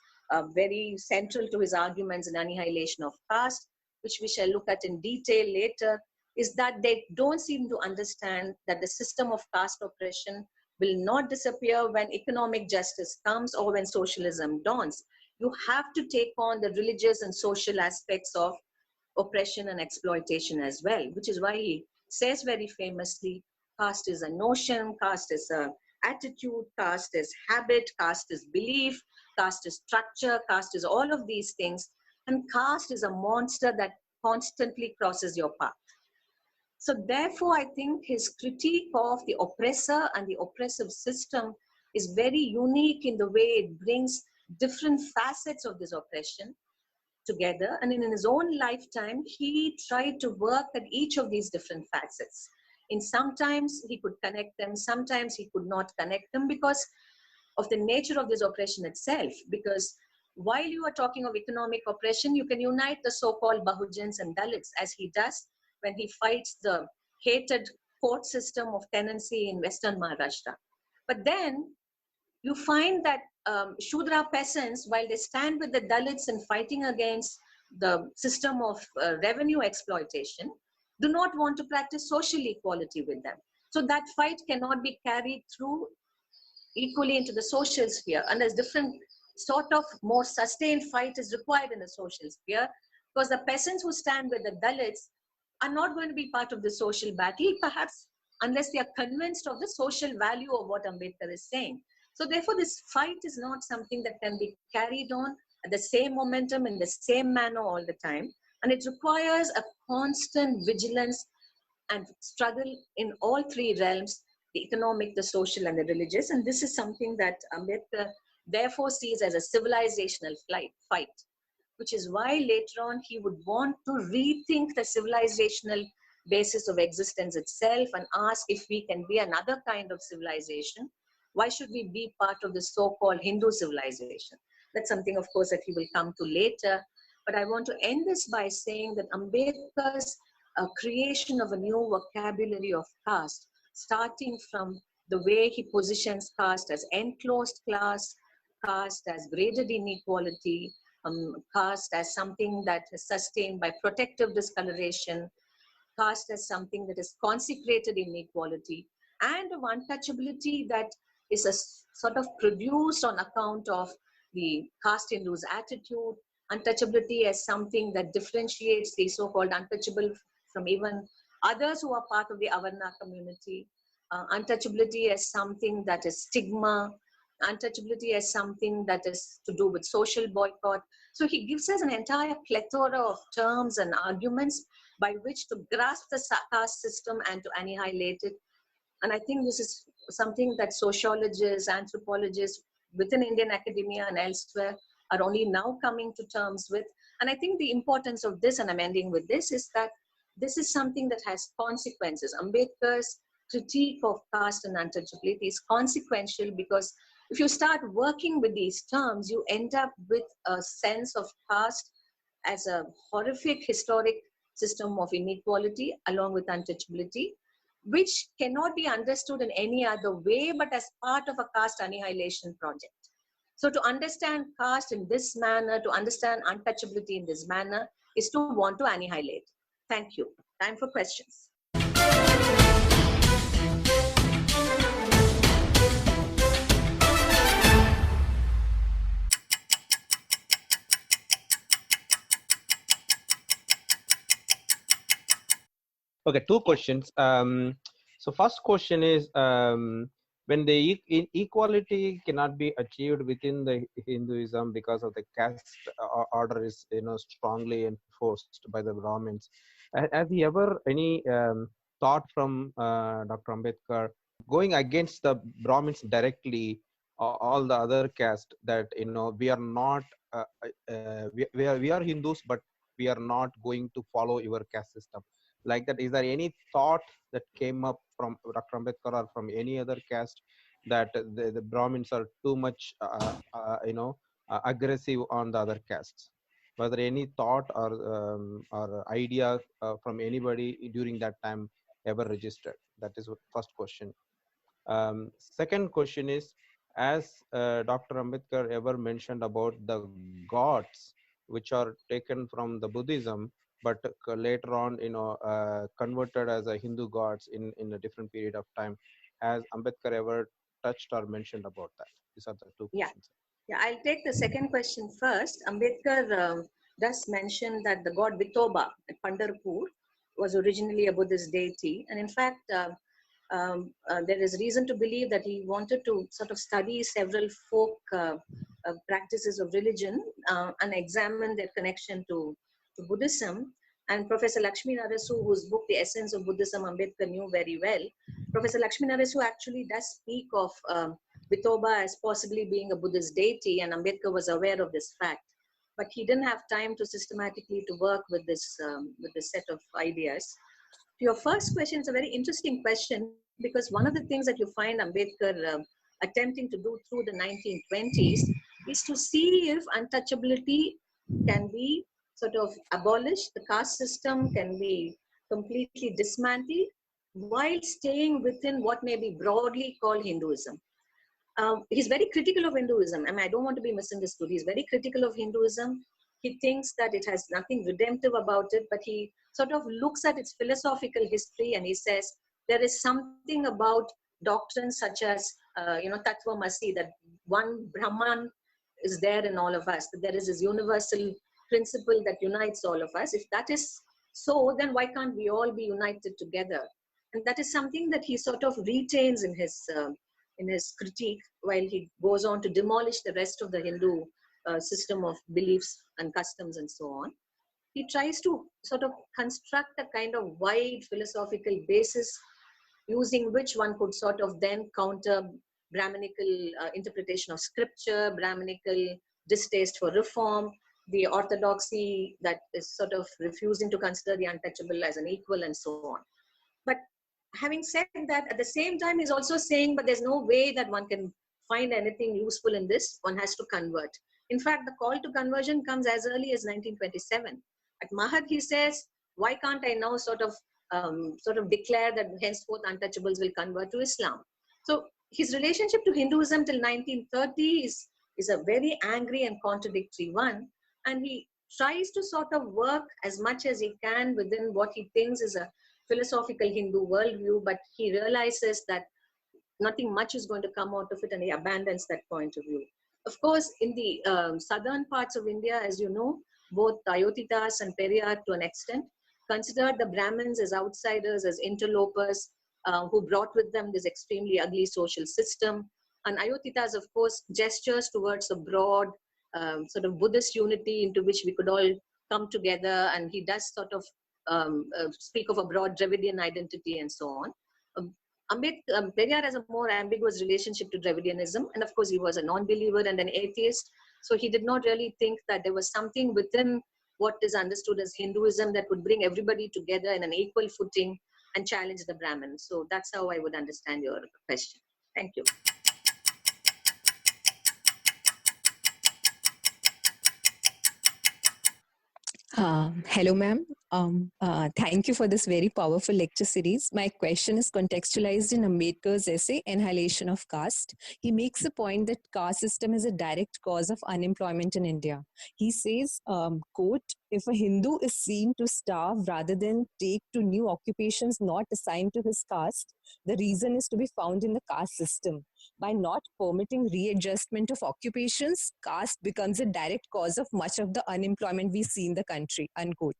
very central to his arguments in Annihilation of Caste, which we shall look at in detail later, is that they don't seem to understand that the system of caste oppression will not disappear when economic justice comes or when socialism dawns. You have to take on the religious and social aspects of oppression and exploitation as well, which is why he says very famously, caste is a notion, caste is a attitude, caste is habit, caste is belief, caste is structure, caste is all of these things, and caste is a monster that constantly crosses your path. So therefore, I think his critique of the oppressor and the oppressive system is very unique in the way it brings different facets of this oppression together. And in his own lifetime, he tried to work at each of these different facets. In sometimes he could connect them, sometimes he could not connect them because of the nature of this oppression itself. Because while you are talking of economic oppression, you can unite the so-called Bahujans and Dalits, as he does when he fights the hated court system of tenancy in Western Maharashtra. But then you find that Shudra peasants, while they stand with the Dalits in fighting against the system of revenue exploitation, do not want to practice social equality with them. So that fight cannot be carried through equally into the social sphere. And there's different sort of more sustained fight is required in the social sphere, because the peasants who stand with the Dalits are not going to be part of the social battle, perhaps unless they are convinced of the social value of what Ambedkar is saying. So therefore, this fight is not something that can be carried on at the same momentum in the same manner all the time. And it requires a constant vigilance and struggle in all three realms, the economic, the social, and the religious. And this is something that Ambedkar therefore sees as a civilizational fight, which is why later on he would want to rethink the civilizational basis of existence itself and ask if we can be another kind of civilization. Why should we be part of the so-called Hindu civilization? That's something, of course, that he will come to later. But I want to end this by saying that Ambedkar's creation of a new vocabulary of caste, starting from the way he positions caste as enclosed class, caste as graded inequality, caste as something that is sustained by protective discoloration, caste as something that is consecrated inequality, and of untouchability that is a sort of produced on account of the caste Hindu's attitude, untouchability as something that differentiates the so-called untouchable from even others who are part of the Avarna community, untouchability as something that is stigma, untouchability as something that is to do with social boycott. So he gives us an entire plethora of terms and arguments by which to grasp the caste system and to annihilate it. And I think this is something that sociologists, anthropologists within Indian academia and elsewhere are only now coming to terms with. And I think the importance of this, and I'm ending with this, is that this is something that has consequences. Ambedkar's critique of caste and untouchability is consequential because if you start working with these terms, you end up with a sense of caste as a horrific historic system of inequality along with untouchability, which cannot be understood in any other way but as part of a caste annihilation project. So to understand caste in this manner, to understand untouchability in this manner, is to want to annihilate. Thank you. Time for questions. Okay, two questions. So first question is, when the equality cannot be achieved within the Hinduism because of the caste order is strongly enforced by the Brahmins, have you ever any thought from Dr. Ambedkar going against the Brahmins directly, all the other caste, that we are not we are Hindus, but we are not going to follow your caste system? Like that, is there any thought that came up from Dr. Ambedkar or from any other caste that the Brahmins are too much, aggressive on the other castes. Was there any thought or idea from anybody during that time ever registered? That is first question. Second question is, as Dr. Ambedkar ever mentioned about the gods which are taken from the Buddhism, but later on, converted as a Hindu gods in a different period of time. Has Ambedkar ever touched or mentioned about that? These are the two Yeah. questions. Yeah, I'll take the second question first. Ambedkar does mention that the god Vithoba at Pandharpur was originally a Buddhist deity. And in fact, there is reason to believe that he wanted to sort of study several folk practices of religion and examine their connection to Buddhism. And Professor Lakshmi Narasu, whose book, The Essence of Buddhism, Ambedkar knew very well, Professor Lakshmi Narasu actually does speak of Vithoba as possibly being a Buddhist deity, and Ambedkar was aware of this fact. But he didn't have time to systematically to work with this set of ideas. To your first question, it's a very interesting question because one of the things that you find Ambedkar attempting to do through the 1920s is to see if untouchability can be sort of abolished, the caste system can be completely dismantled while staying within what may be broadly called Hinduism. He's very critical of Hinduism. I mean, I don't want to be misunderstood. He's very critical of Hinduism. He thinks that it has nothing redemptive about it, but he sort of looks at its philosophical history and he says there is something about doctrines such as, Tattvamasi, that one Brahman is there in all of us, that there is this universal principle that unites all of us. If that is so, then why can't we all be united together? And that is something that he sort of retains in his critique, while he goes on to demolish the rest of the Hindu system of beliefs and customs and so on. He tries to sort of construct a kind of wide philosophical basis using which one could sort of then counter Brahminical interpretation of scripture, Brahminical distaste for reform, the orthodoxy that is sort of refusing to consider the untouchable as an equal and so on. But having said that, at the same time, he's also saying, but there's no way that one can find anything useful in this. One has to convert. In fact, the call to conversion comes as early as 1927. At Mahad, he says, why can't I now sort of declare that henceforth untouchables will convert to Islam? So his relationship to Hinduism till 1930 is a very angry and contradictory one. And he tries to sort of work as much as he can within what he thinks is a philosophical Hindu worldview, but he realizes that nothing much is going to come out of it, and he abandons that point of view. Of course, in the southern parts of India, as you know, both Ayotitas and Periyar to an extent considered the Brahmins as outsiders, as interlopers, who brought with them this extremely ugly social system. And Ayotitas, of course, gestures towards a broad sort of Buddhist unity into which we could all come together, and he does sort of speak of a broad Dravidian identity and so on. Periyar has a more ambiguous relationship to Dravidianism, and of course he was a non-believer and an atheist, so he did not really think that there was something within what is understood as Hinduism that would bring everybody together in an equal footing and challenge the Brahmins. So that's how I would understand your question. Thank you. Hello, ma'am. Thank you for this very powerful lecture series. My question is contextualized in Ambedkar's essay, Annihilation of Caste. He makes the point that caste system is a direct cause of unemployment in India. He says, quote, if a Hindu is seen to starve rather than take to new occupations not assigned to his caste, the reason is to be found in the caste system. By not permitting readjustment of occupations, caste becomes a direct cause of much of the unemployment we see in the country, unquote.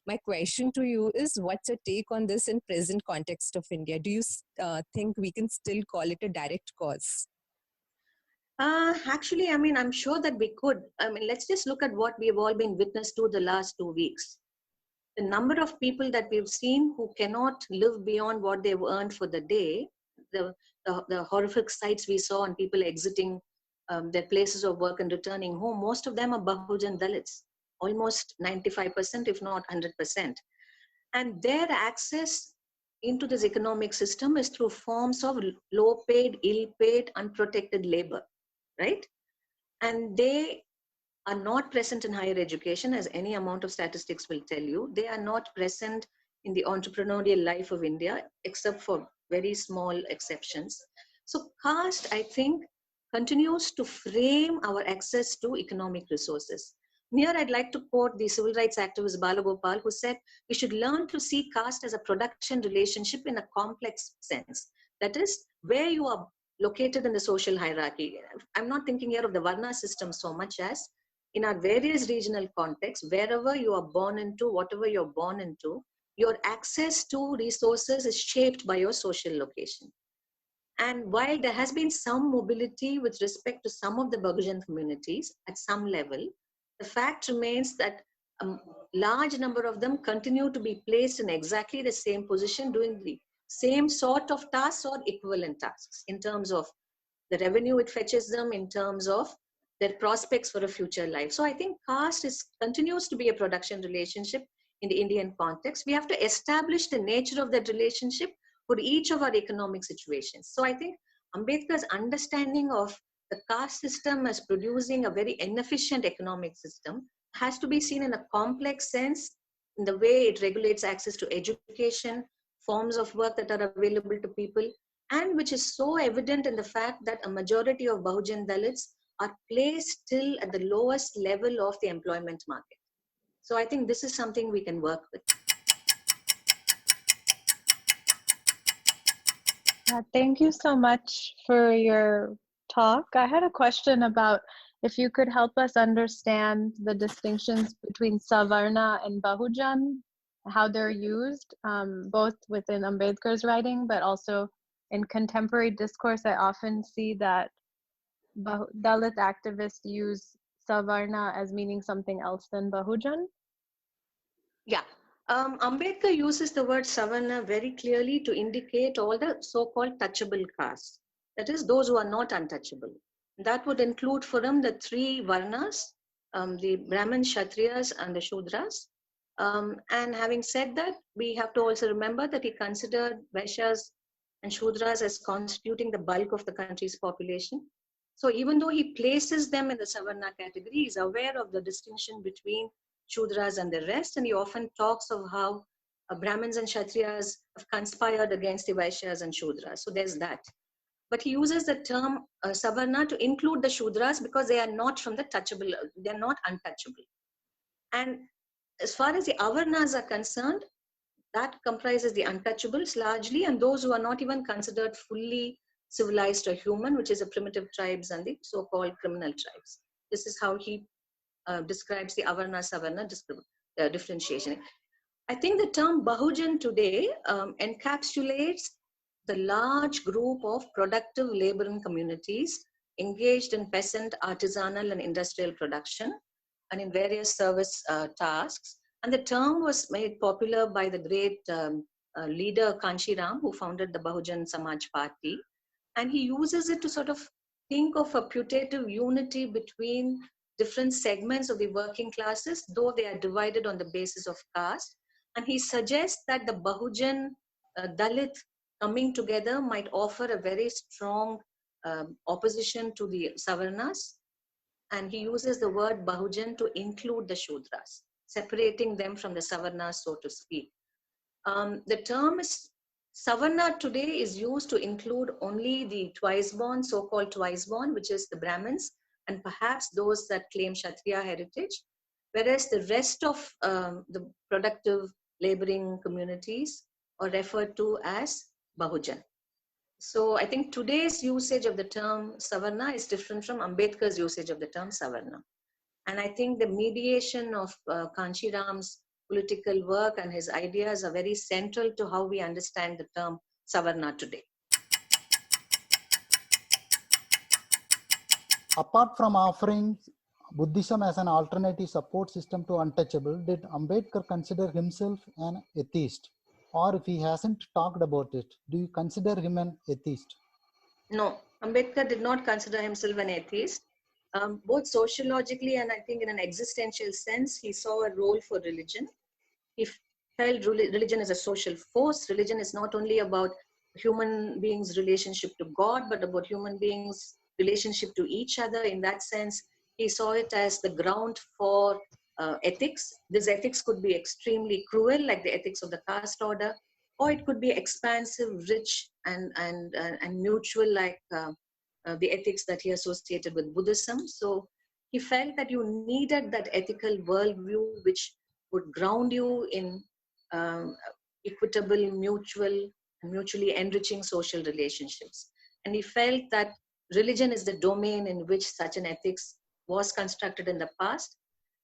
My question to you is, what's your take on this in present context of India? Do you think we can still call it a direct cause? Actually, I mean, I'm sure that we could. I mean, let's just look at what we've all been witness to the last 2 weeks. The number of people that we've seen who cannot live beyond what they've earned for the day, the horrific sights we saw on people exiting their places of work and returning home, most of them are Bahujan Dalits, almost 95%, if not 100%. And their access into this economic system is through forms of low paid, ill paid, unprotected labor, right? And they are not present in higher education, as any amount of statistics will tell you. They are not present in the entrepreneurial life of India, except for very small exceptions. So caste, I think, continues to frame our access to economic resources. Here, I'd like to quote the civil rights activist Balagopal, who said, we should learn to see caste as a production relationship in a complex sense. That is, where you are located in the social hierarchy. I'm not thinking here of the Varna system so much as in our various regional contexts, wherever you are born into, whatever you're born into, your access to resources is shaped by your social location. And while there has been some mobility with respect to some of the Bahujan communities at some level, the fact remains that a large number of them continue to be placed in exactly the same position, doing the same sort of tasks or equivalent tasks in terms of the revenue it fetches them, in terms of their prospects for a future life. So I think caste continues to be a production relationship in the Indian context. We have to establish the nature of that relationship for each of our economic situations. So I think Ambedkar's understanding of the caste system as producing a very inefficient economic system has to be seen in a complex sense, in the way it regulates access to education, forms of work that are available to people, and which is so evident in the fact that a majority of Bahujan Dalits are placed still at the lowest level of the employment market. So I think this is something we can work with. Thank you so much for your talk. I had a question about if you could help us understand the distinctions between Savarna and Bahujan, how they're used, both within Ambedkar's writing, but also in contemporary discourse. I often see that Dalit activists use Savarna as meaning something else than Bahujan. Yeah. Ambedkar uses the word Savarna very clearly to indicate all the so-called touchable castes. That is, those who are not untouchable. That would include for him the three Varnas, the Brahmins, Kshatriyas, and the Shudras. And having said that, we have to also remember that he considered Vaishyas and Shudras as constituting the bulk of the country's population. So even though he places them in the Savarna category, he's aware of the distinction between Shudras and the rest, and he often talks of how Brahmins and Kshatriyas have conspired against the Vaishyas and Shudras. So there's that. But he uses the term Savarna to include the Shudras because they are not from the touchable, they're not untouchable. And as far as the Avarnas are concerned, that comprises the untouchables largely, and those who are not even considered fully civilized or human, which is the primitive tribes and the so-called criminal tribes. This is how he describes the Avarna-Savarna differentiation. I think the term Bahujan today encapsulates the large group of productive laboring communities engaged in peasant, artisanal, and industrial production and in various service tasks. And the term was made popular by the great leader Kanshiram, who founded the Bahujan Samaj Party. And he uses it to sort of think of a putative unity between different segments of the working classes, though they are divided on the basis of caste. And he suggests that the Bahujan Dalit coming together might offer a very strong opposition to the Savarnas. And he uses the word Bahujan to include the Shudras, separating them from the Savarnas, so to speak. The term is Savarna today is used to include only the twice-born, so-called twice-born, which is the Brahmins, and perhaps those that claim Kshatriya heritage, whereas the rest of the productive laboring communities are referred to as Bahujan. So I think today's usage of the term Savarna is different from Ambedkar's usage of the term Savarna. And I think the mediation of Kanshiram's political work and his ideas are very central to how we understand the term Savarna today. Apart from offering Buddhism as an alternative support system to untouchable, did Ambedkar consider himself an atheist? Or if he hasn't talked about it, do you consider him an atheist? No, Ambedkar did not consider himself an atheist. Both sociologically and I think in an existential sense, he saw a role for religion. He felt religion is a social force. Religion is not only about human beings' relationship to God, but about human beings' relationship to each other. In that sense, he saw it as the ground for ethics. This ethics could be extremely cruel, like the ethics of the caste order, or it could be expansive, rich, and mutual, like the ethics that he associated with Buddhism. So he felt that you needed that ethical worldview which would ground you in um, equitable, mutual, and mutually enriching social relationships. And he felt that religion is the domain in which such an ethics was constructed in the past.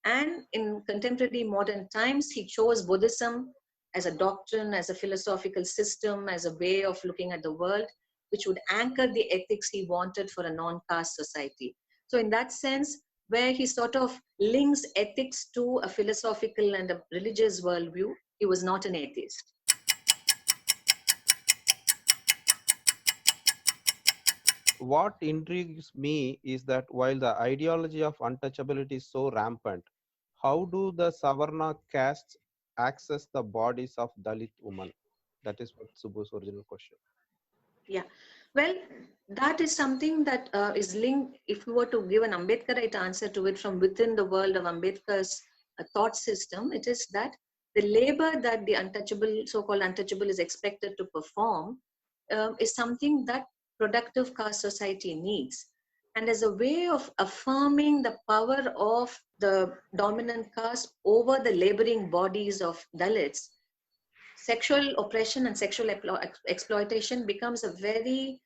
And in contemporary modern times, he chose Buddhism as a doctrine, as a philosophical system, as a way of looking at the world, which would anchor the ethics he wanted for a non-caste society. So in that sense, where he sort of links ethics to a philosophical and a religious worldview, he was not an atheist. What intrigues me is that while the ideology of untouchability is so rampant, how do the Savarna castes access the bodies of Dalit women? That is what Subbu's original question. Yeah, well, that is something that is linked. If you were to give an Ambedkarite answer to it from within the world of Ambedkar's thought system, it is that the labor that the untouchable, so-called untouchable, is expected to perform is something that productive caste society needs. And as a way of affirming the power of the dominant caste over the laboring bodies of Dalits, sexual oppression and sexual exploitation becomes a very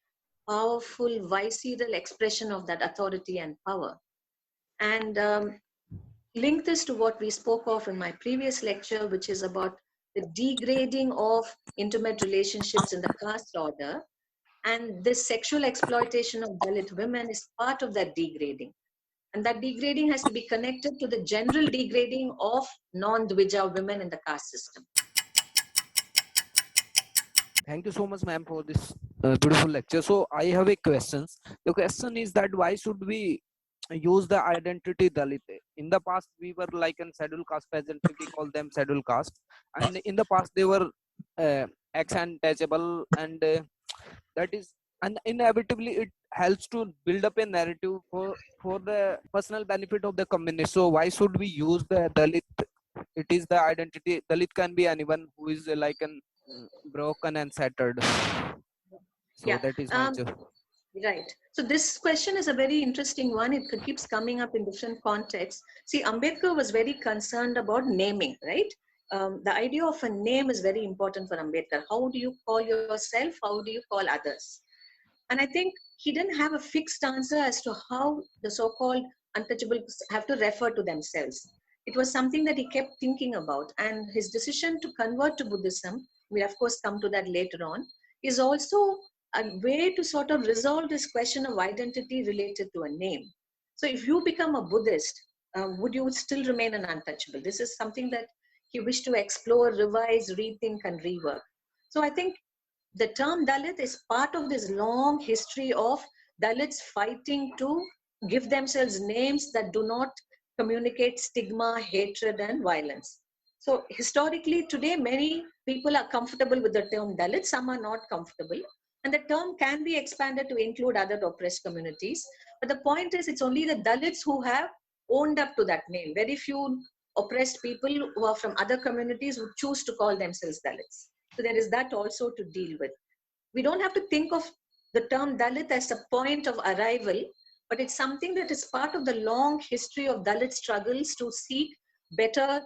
powerful visceral expression of that authority and power. And link this to what we spoke of in my previous lecture, which is about the degrading of intimate relationships in the caste order. And this sexual exploitation of Dalit women is part of that degrading. And that degrading has to be connected to the general degrading of non-Dvija women in the caste system. Thank you so much, ma'am, for this beautiful lecture. So I have a question. The question is that why should we use the identity Dalit? In the past, we were like a scheduled caste peasantry. We call them scheduled caste, and in the past they were untouchable, and that is, and inevitably it helps to build up a narrative for the personal benefit of the community. So why should we use the Dalit? It is the identity. Dalit can be anyone who is like an broken and shattered. So Yeah. that is my Right. So this question is a very interesting one. It keeps coming up in different contexts. See, Ambedkar was very concerned about naming, right? The idea of a name is very important for Ambedkar. How do you call yourself? How do you call others? And I think he didn't have a fixed answer as to how the so-called untouchables have to refer to themselves. It was something that he kept thinking about. And his decision to convert to Buddhism, we'll of course come to that later on, is also a way to sort of resolve this question of identity related to a name. So if you become a Buddhist, would you still remain an untouchable? This is something that he wished to explore, revise, rethink, and rework. So I think the term Dalit is part of this long history of Dalits fighting to give themselves names that do not communicate stigma, hatred, and violence. So historically, today, many people are comfortable with the term Dalit, some are not comfortable. And the term can be expanded to include other oppressed communities. But the point is, it's only the Dalits who have owned up to that name. Very few oppressed people who are from other communities would choose to call themselves Dalits. So there is that also to deal with. We don't have to think of the term Dalit as a point of arrival, but it's something that is part of the long history of Dalit struggles to seek better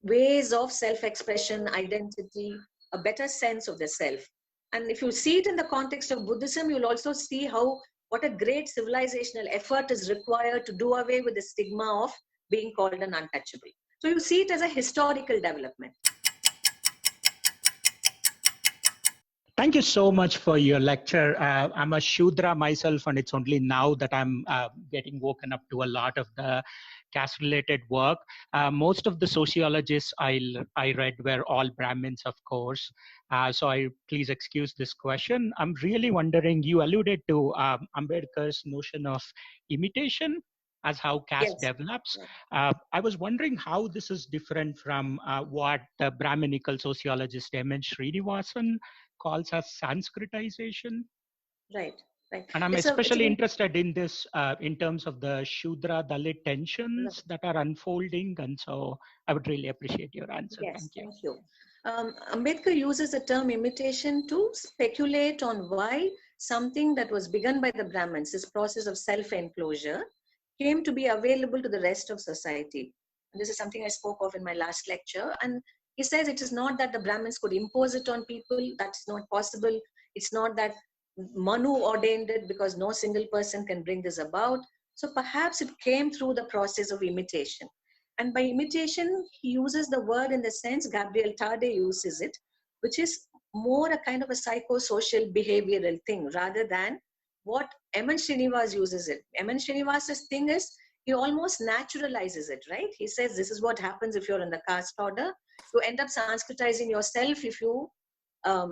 ways of self-expression, identity, a better sense of the self. And if you see it in the context of Buddhism, you'll also see how what a great civilizational effort is required to do away with the stigma of being called an untouchable. So you see it as a historical development. Thank you so much for your lecture. I'm a Shudra myself, and it's only now that I'm getting woken up to a lot of the caste-related work. Most of the sociologists I read were all Brahmins, of course. So please excuse this question. I'm really wondering, you alluded to Ambedkar's notion of imitation. as how caste Yes. develops. I was wondering how this is different from what the Brahminical sociologist M.N. Srinivasan calls as Sanskritization. Right. Right. And I'm It's especially an interested in this in terms of the Shudra Dalit right. tensions that are unfolding. And so I would really appreciate your answer. Yes, Thank you. thank you. Ambedkar uses the term imitation to speculate on why something that was begun by the Brahmins, this process of self-enclosure, came to be available to the rest of society. And this is something I spoke of in my last lecture. And he says it is not that the Brahmins could impose it on people. That's not possible. It's not that Manu ordained it, because no single person can bring this about. So perhaps it came through the process of imitation. And by imitation, he uses the word in the sense Gabriel Tarde uses it, which is more a kind of a psychosocial behavioral thing rather than what M.N. Srinivas uses it. M.N. Srinivas's thing is he almost naturalizes it, right? He says this is what happens if you're in the caste order. You end up Sanskritizing yourself if you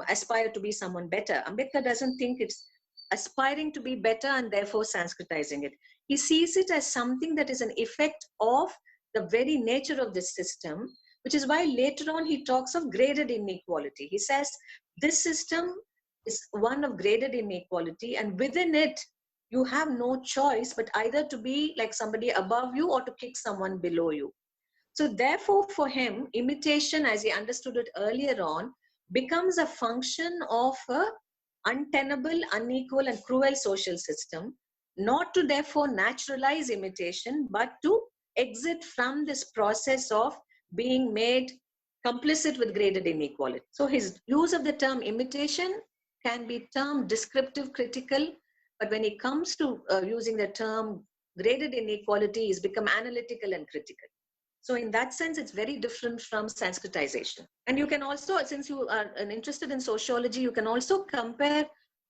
aspire to be someone better. Ambedkar doesn't think it's aspiring to be better and therefore Sanskritizing it. He sees it as something that is an effect of the very nature of this system, which is why later on he talks of graded inequality. He says this system is one of graded inequality, and within it, you have no choice but either to be like somebody above you or to kick someone below you. So therefore, for him, imitation, as he understood it earlier on, becomes a function of a untenable, unequal, and cruel social system, not to therefore naturalize imitation, but to exit from this process of being made complicit with graded inequality. So his use of the term imitation can be termed descriptive, critical, but when it comes to using the term graded inequality, he's become analytical and critical. So in that sense, it's very different from Sanskritization. And you can also, since you are interested in sociology, you can also compare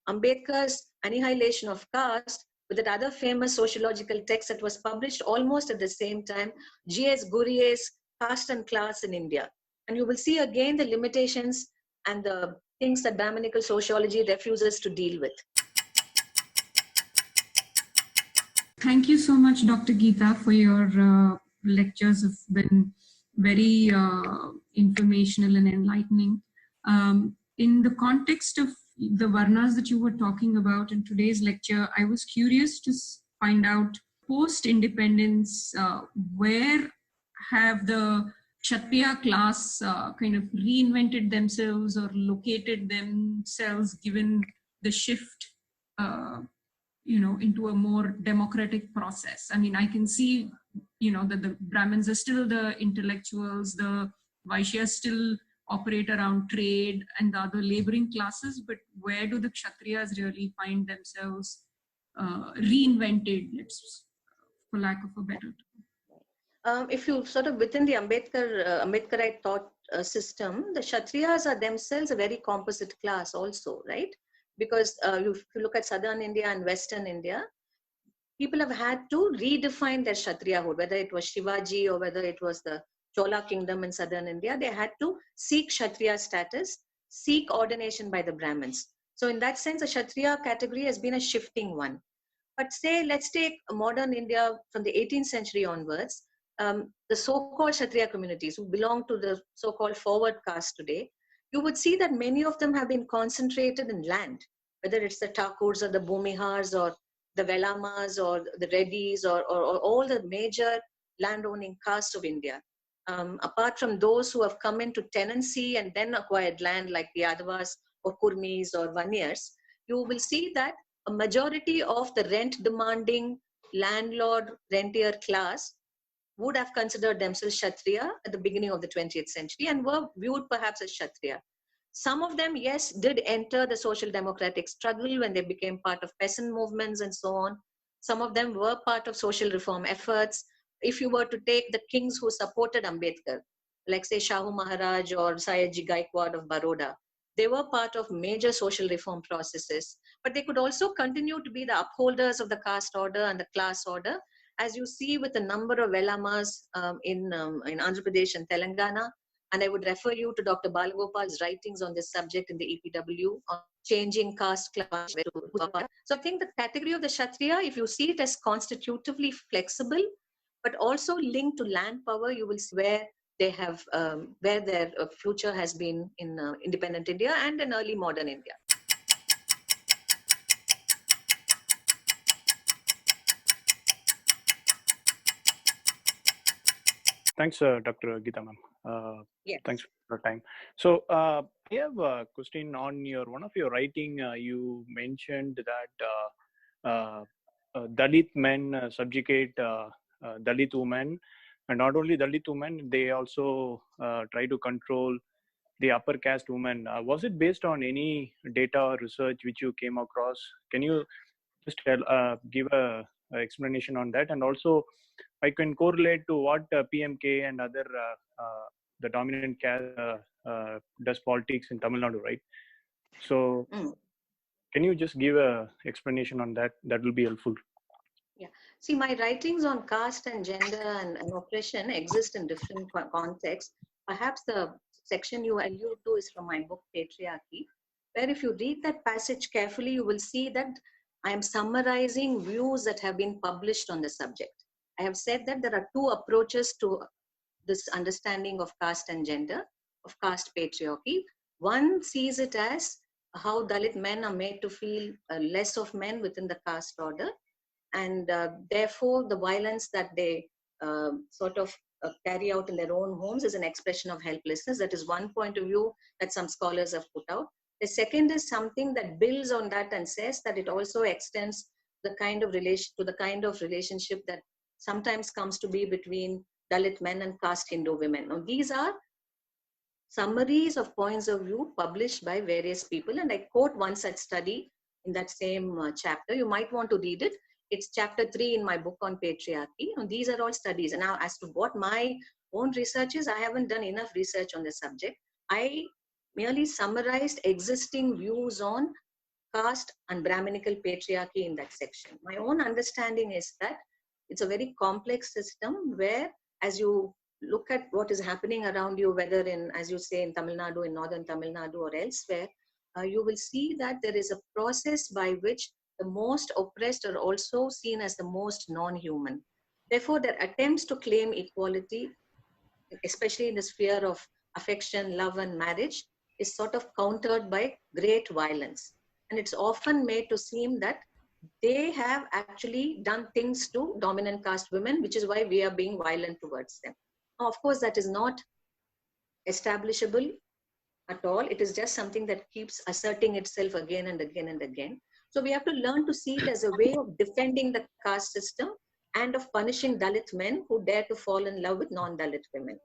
Ambedkar's Annihilation of Caste with that other famous sociological text that was published almost at the same time, G.S. Gurier's Caste and Class in India. And you will see again the limitations and the things that Brahminical sociology refuses to deal with. Thank you so much, Dr. Geetha, for your lectures have been very informational and enlightening. In the context of the Varnas that you were talking about in today's lecture, I was curious to find out post-independence, where have the Kshatriya class kind of reinvented themselves or located themselves given the shift into a more democratic process. I mean, I can see, that the Brahmins are still the intellectuals, the Vaishyas still operate around trade and the other laboring classes, but where do the Kshatriyas really find themselves reinvented, for lack of a better term? If you sort of within the Ambedkarite thought system, the Kshatriyas are themselves a very composite class also, right? Because if you look at southern India and western India, people have had to redefine their Kshatriyahood, whether it was Shivaji or whether it was the Chola kingdom in southern India, they had to seek Kshatriya status, seek ordination by the Brahmins. So in that sense, the Kshatriya category has been a shifting one. But say, let's take modern India from the 18th century onwards, the so-called Kshatriya communities who belong to the so-called forward caste today, you would see that many of them have been concentrated in land, whether it's the Thakurs or the Bhumihars or the Velamas or the Reddys or all the major landowning castes of India. Apart from those who have come into tenancy and then acquired land like the Yadavas or Kurmis or Vanyars, you will see that a majority of the rent-demanding landlord rentier class would have considered themselves Kshatriya at the beginning of the 20th century and were viewed perhaps as Kshatriya. Some of them, yes, did enter the social democratic struggle when they became part of peasant movements and so on. Some of them were part of social reform efforts. If you were to take the kings who supported Ambedkar, like say Shahu Maharaj or Sayajji Gaikwad of Baroda, they were part of major social reform processes, but they could also continue to be the upholders of the caste order and the class order, as you see with a number of Velamas in Andhra Pradesh and Telangana. And I would refer you to Dr. Balagopal's writings on this subject in the EPW on changing caste class. So I think the category of the Kshatriya, if you see it as constitutively flexible, but also linked to land power, you will see where they have, where their future has been in independent India and in early modern India. Thanks, Dr. Geetha ma'am. Yes. Thanks for your time. So I have a question on one of your writing. You mentioned that Dalit men subjugate Dalit women, and not only Dalit women, they also try to control the upper caste women. Was it based on any data or research which you came across? Can you just give a explanation on that? And also, I can correlate to what PMK and other the dominant caste does politics in Tamil Nadu, right? So, can you just give a explanation on that? That will be helpful. Yeah. See, my writings on caste and gender and oppression exist in different contexts. Perhaps the section you allude to is from my book, Patriarchy, where if you read that passage carefully, you will see that I am summarizing views that have been published on the subject. I have said that there are two approaches to this understanding of caste and gender, of caste patriarchy. One sees it as how Dalit men are made to feel less of men within the caste order, and therefore the violence that they sort of carry out in their own homes is an expression of helplessness. That is one point of view that some scholars have put out. The second is something that builds on that and says that it also extends the kind of relation to the kind of relationship that sometimes comes to be between Dalit men and caste Hindu women. Now these are summaries of points of view published by various people, and I quote one such study in that same chapter. You might want to read it. It's chapter 3 in my book on patriarchy. And these are all studies. And now, as to what my own research is, I haven't done enough research on the subject. I merely summarized existing views on caste and Brahminical patriarchy in that section. My own understanding is that it's a very complex system where, as you look at what is happening around you, whether in, as you say, in Tamil Nadu, in northern Tamil Nadu or elsewhere, you will see that there is a process by which the most oppressed are also seen as the most non-human. Therefore, their attempts to claim equality, especially in the sphere of affection, love, and marriage, is sort of countered by great violence. And it's often made to seem that they have actually done things to dominant caste women, which is why we are being violent towards them. Now, of course, that is not establishable at all. It is just something that keeps asserting itself again and again and again. So we have to learn to see it as a way of defending the caste system and of punishing Dalit men who dare to fall in love with non-Dalit women.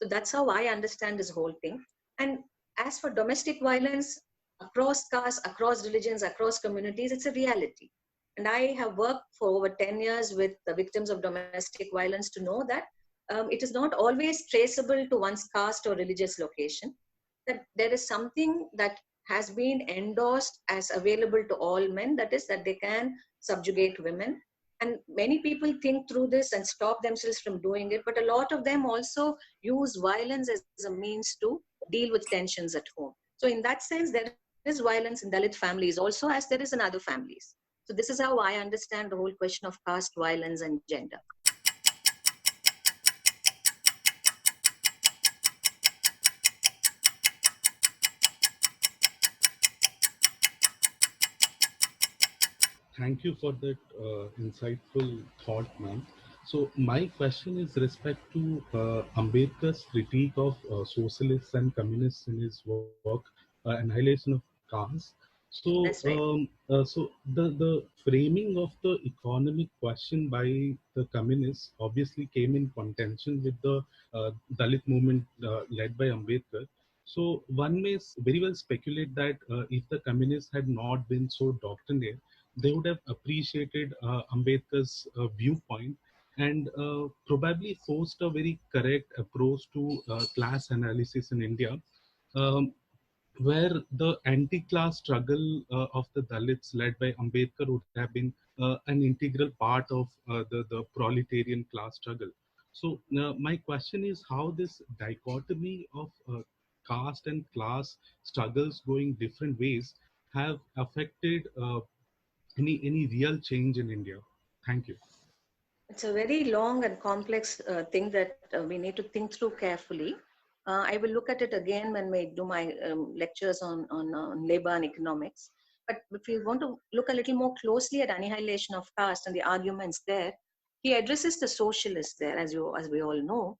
So that's how I understand this whole thing. And as for domestic violence, across castes, across religions, across communities, it's a reality. And I have worked for over 10 years with the victims of domestic violence to know that it is not always traceable to one's caste or religious location, that there is something that has been endorsed as available to all men, that is that they can subjugate women. And many people think through this and stop themselves from doing it, but a lot of them also use violence as a means to deal with tensions at home. So in that sense, there is violence in Dalit families also, as there is in other families. So this is how I understand the whole question of caste, violence, and gender. Thank you for that insightful thought, ma'am. So my question is respect to Ambedkar's critique of socialists and communists in his work, Annihilation of Caste. So, That's right. so the framing of the economic question by the communists obviously came in contention with the Dalit movement led by Ambedkar. So one may very well speculate that if the communists had not been so doctrinaire, they would have appreciated Ambedkar's viewpoint and probably forced a very correct approach to class analysis in India, um, where the anti-class struggle of the Dalits led by Ambedkar would have been an integral part of the proletarian class struggle. So my question is how this dichotomy of caste and class struggles going different ways have affected any real change in India? Thank you. It's a very long and complex thing that we need to think through carefully. I will look at it again when we do my lectures on labor and economics. But if we want to look a little more closely at annihilation of caste and the arguments there, he addresses the socialists there, as we all know.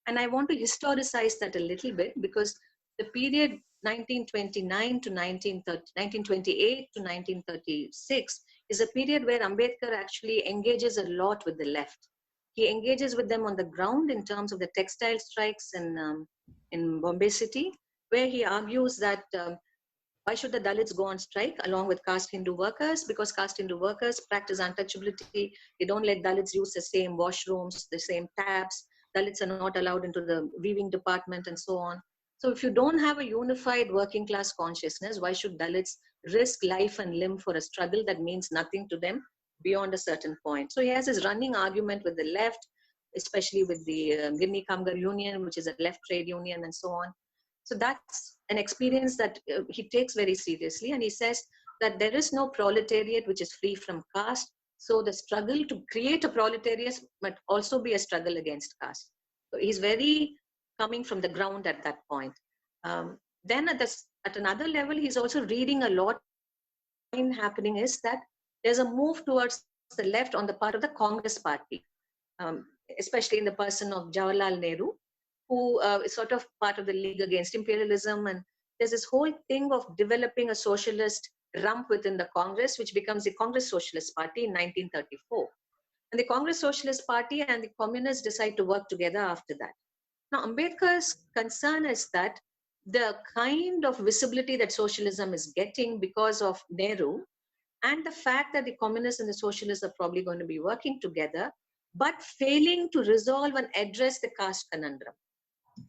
And I want to historicize that a little bit, because the period 1929 to 1928 to 1936 is a period where Ambedkar actually engages a lot with the left. He engages with them on the ground in terms of the textile strikes in Bombay City, where he argues that why should the Dalits go on strike along with caste Hindu workers? Because caste Hindu workers practice untouchability. They don't let Dalits use the same washrooms, the same taps. Dalits are not allowed into the weaving department and so on. So if you don't have a unified working class consciousness, why should Dalits risk life and limb for a struggle that means nothing to them beyond a certain point? So he has his running argument with the left, especially with the Gini Kamgar Union, which is a left trade union and so on. So that's an experience that he takes very seriously. And he says that there is no proletariat which is free from caste. So the struggle to create a proletariat might also be a struggle against caste. So he's very coming from the ground at that point. Then at another level, he's also reading a lot. Happening is that there's a move towards the left on the part of the Congress party, especially in the person of Jawaharlal Nehru, who is sort of part of the League Against Imperialism. And there's this whole thing of developing a socialist rump within the Congress, which becomes the Congress Socialist Party in 1934. And the Congress Socialist Party and the communists decide to work together after that. Now, Ambedkar's concern is that the kind of visibility that socialism is getting because of Nehru, and the fact that the communists and the socialists are probably going to be working together, but failing to resolve and address the caste conundrum.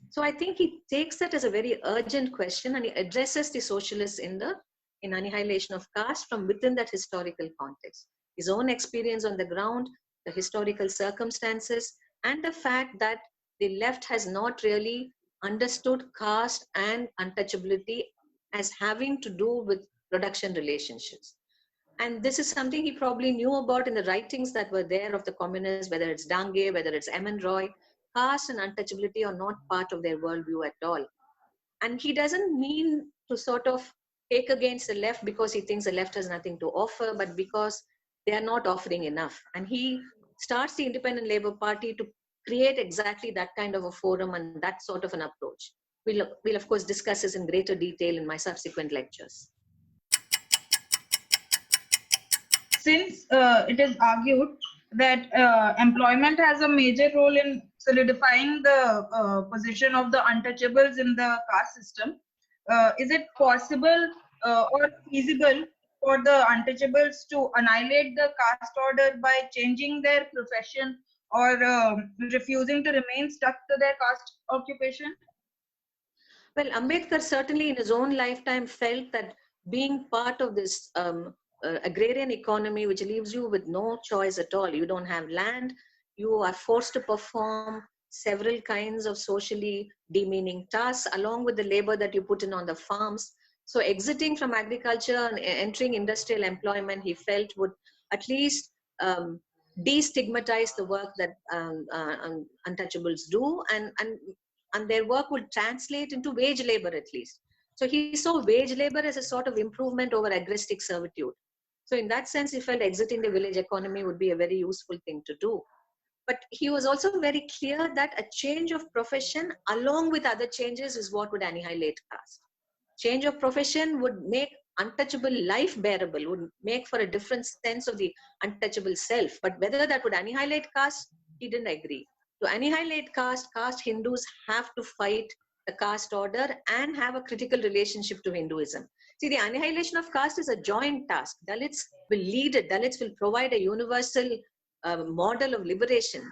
So I think he takes that as a very urgent question, and he addresses the socialists in Annihilation of Caste from within that historical context. His own experience on the ground, the historical circumstances, and the fact that the left has not really understood caste and untouchability as having to do with production relationships. And this is something he probably knew about in the writings that were there of the communists, whether it's Dange, whether it's M.N. Roy. Caste and untouchability are not part of their worldview at all. And he doesn't mean to sort of take against the left because he thinks the left has nothing to offer, but because they are not offering enough. And he starts the Independent Labour Party to create exactly that kind of a forum and that sort of an approach. We'll of course discuss this in greater detail in my subsequent lectures. Since it is argued that employment has a major role in solidifying the position of the untouchables in the caste system, is it possible or feasible for the untouchables to annihilate the caste order by changing their profession or refusing to remain stuck to their caste occupation? Well, Ambedkar certainly in his own lifetime felt that being part of this agrarian economy, which leaves you with no choice at all. You don't have land. You are forced to perform several kinds of socially demeaning tasks along with the labor that you put in on the farms. So exiting from agriculture and entering industrial employment, he felt would at least destigmatize the work that untouchables do, and their work would translate into wage labor at least. So he saw wage labor as a sort of improvement over agrestic servitude. So in that sense, he felt exiting the village economy would be a very useful thing to do. But he was also very clear that a change of profession along with other changes is what would annihilate caste. Change of profession would make untouchable life bearable, would make for a different sense of the untouchable self. But whether that would annihilate caste, he didn't agree. To annihilate caste, caste Hindus have to fight the caste order and have a critical relationship to Hinduism. See, the annihilation of caste is a joint task. Dalits will lead it. Dalits will provide a universal model of liberation.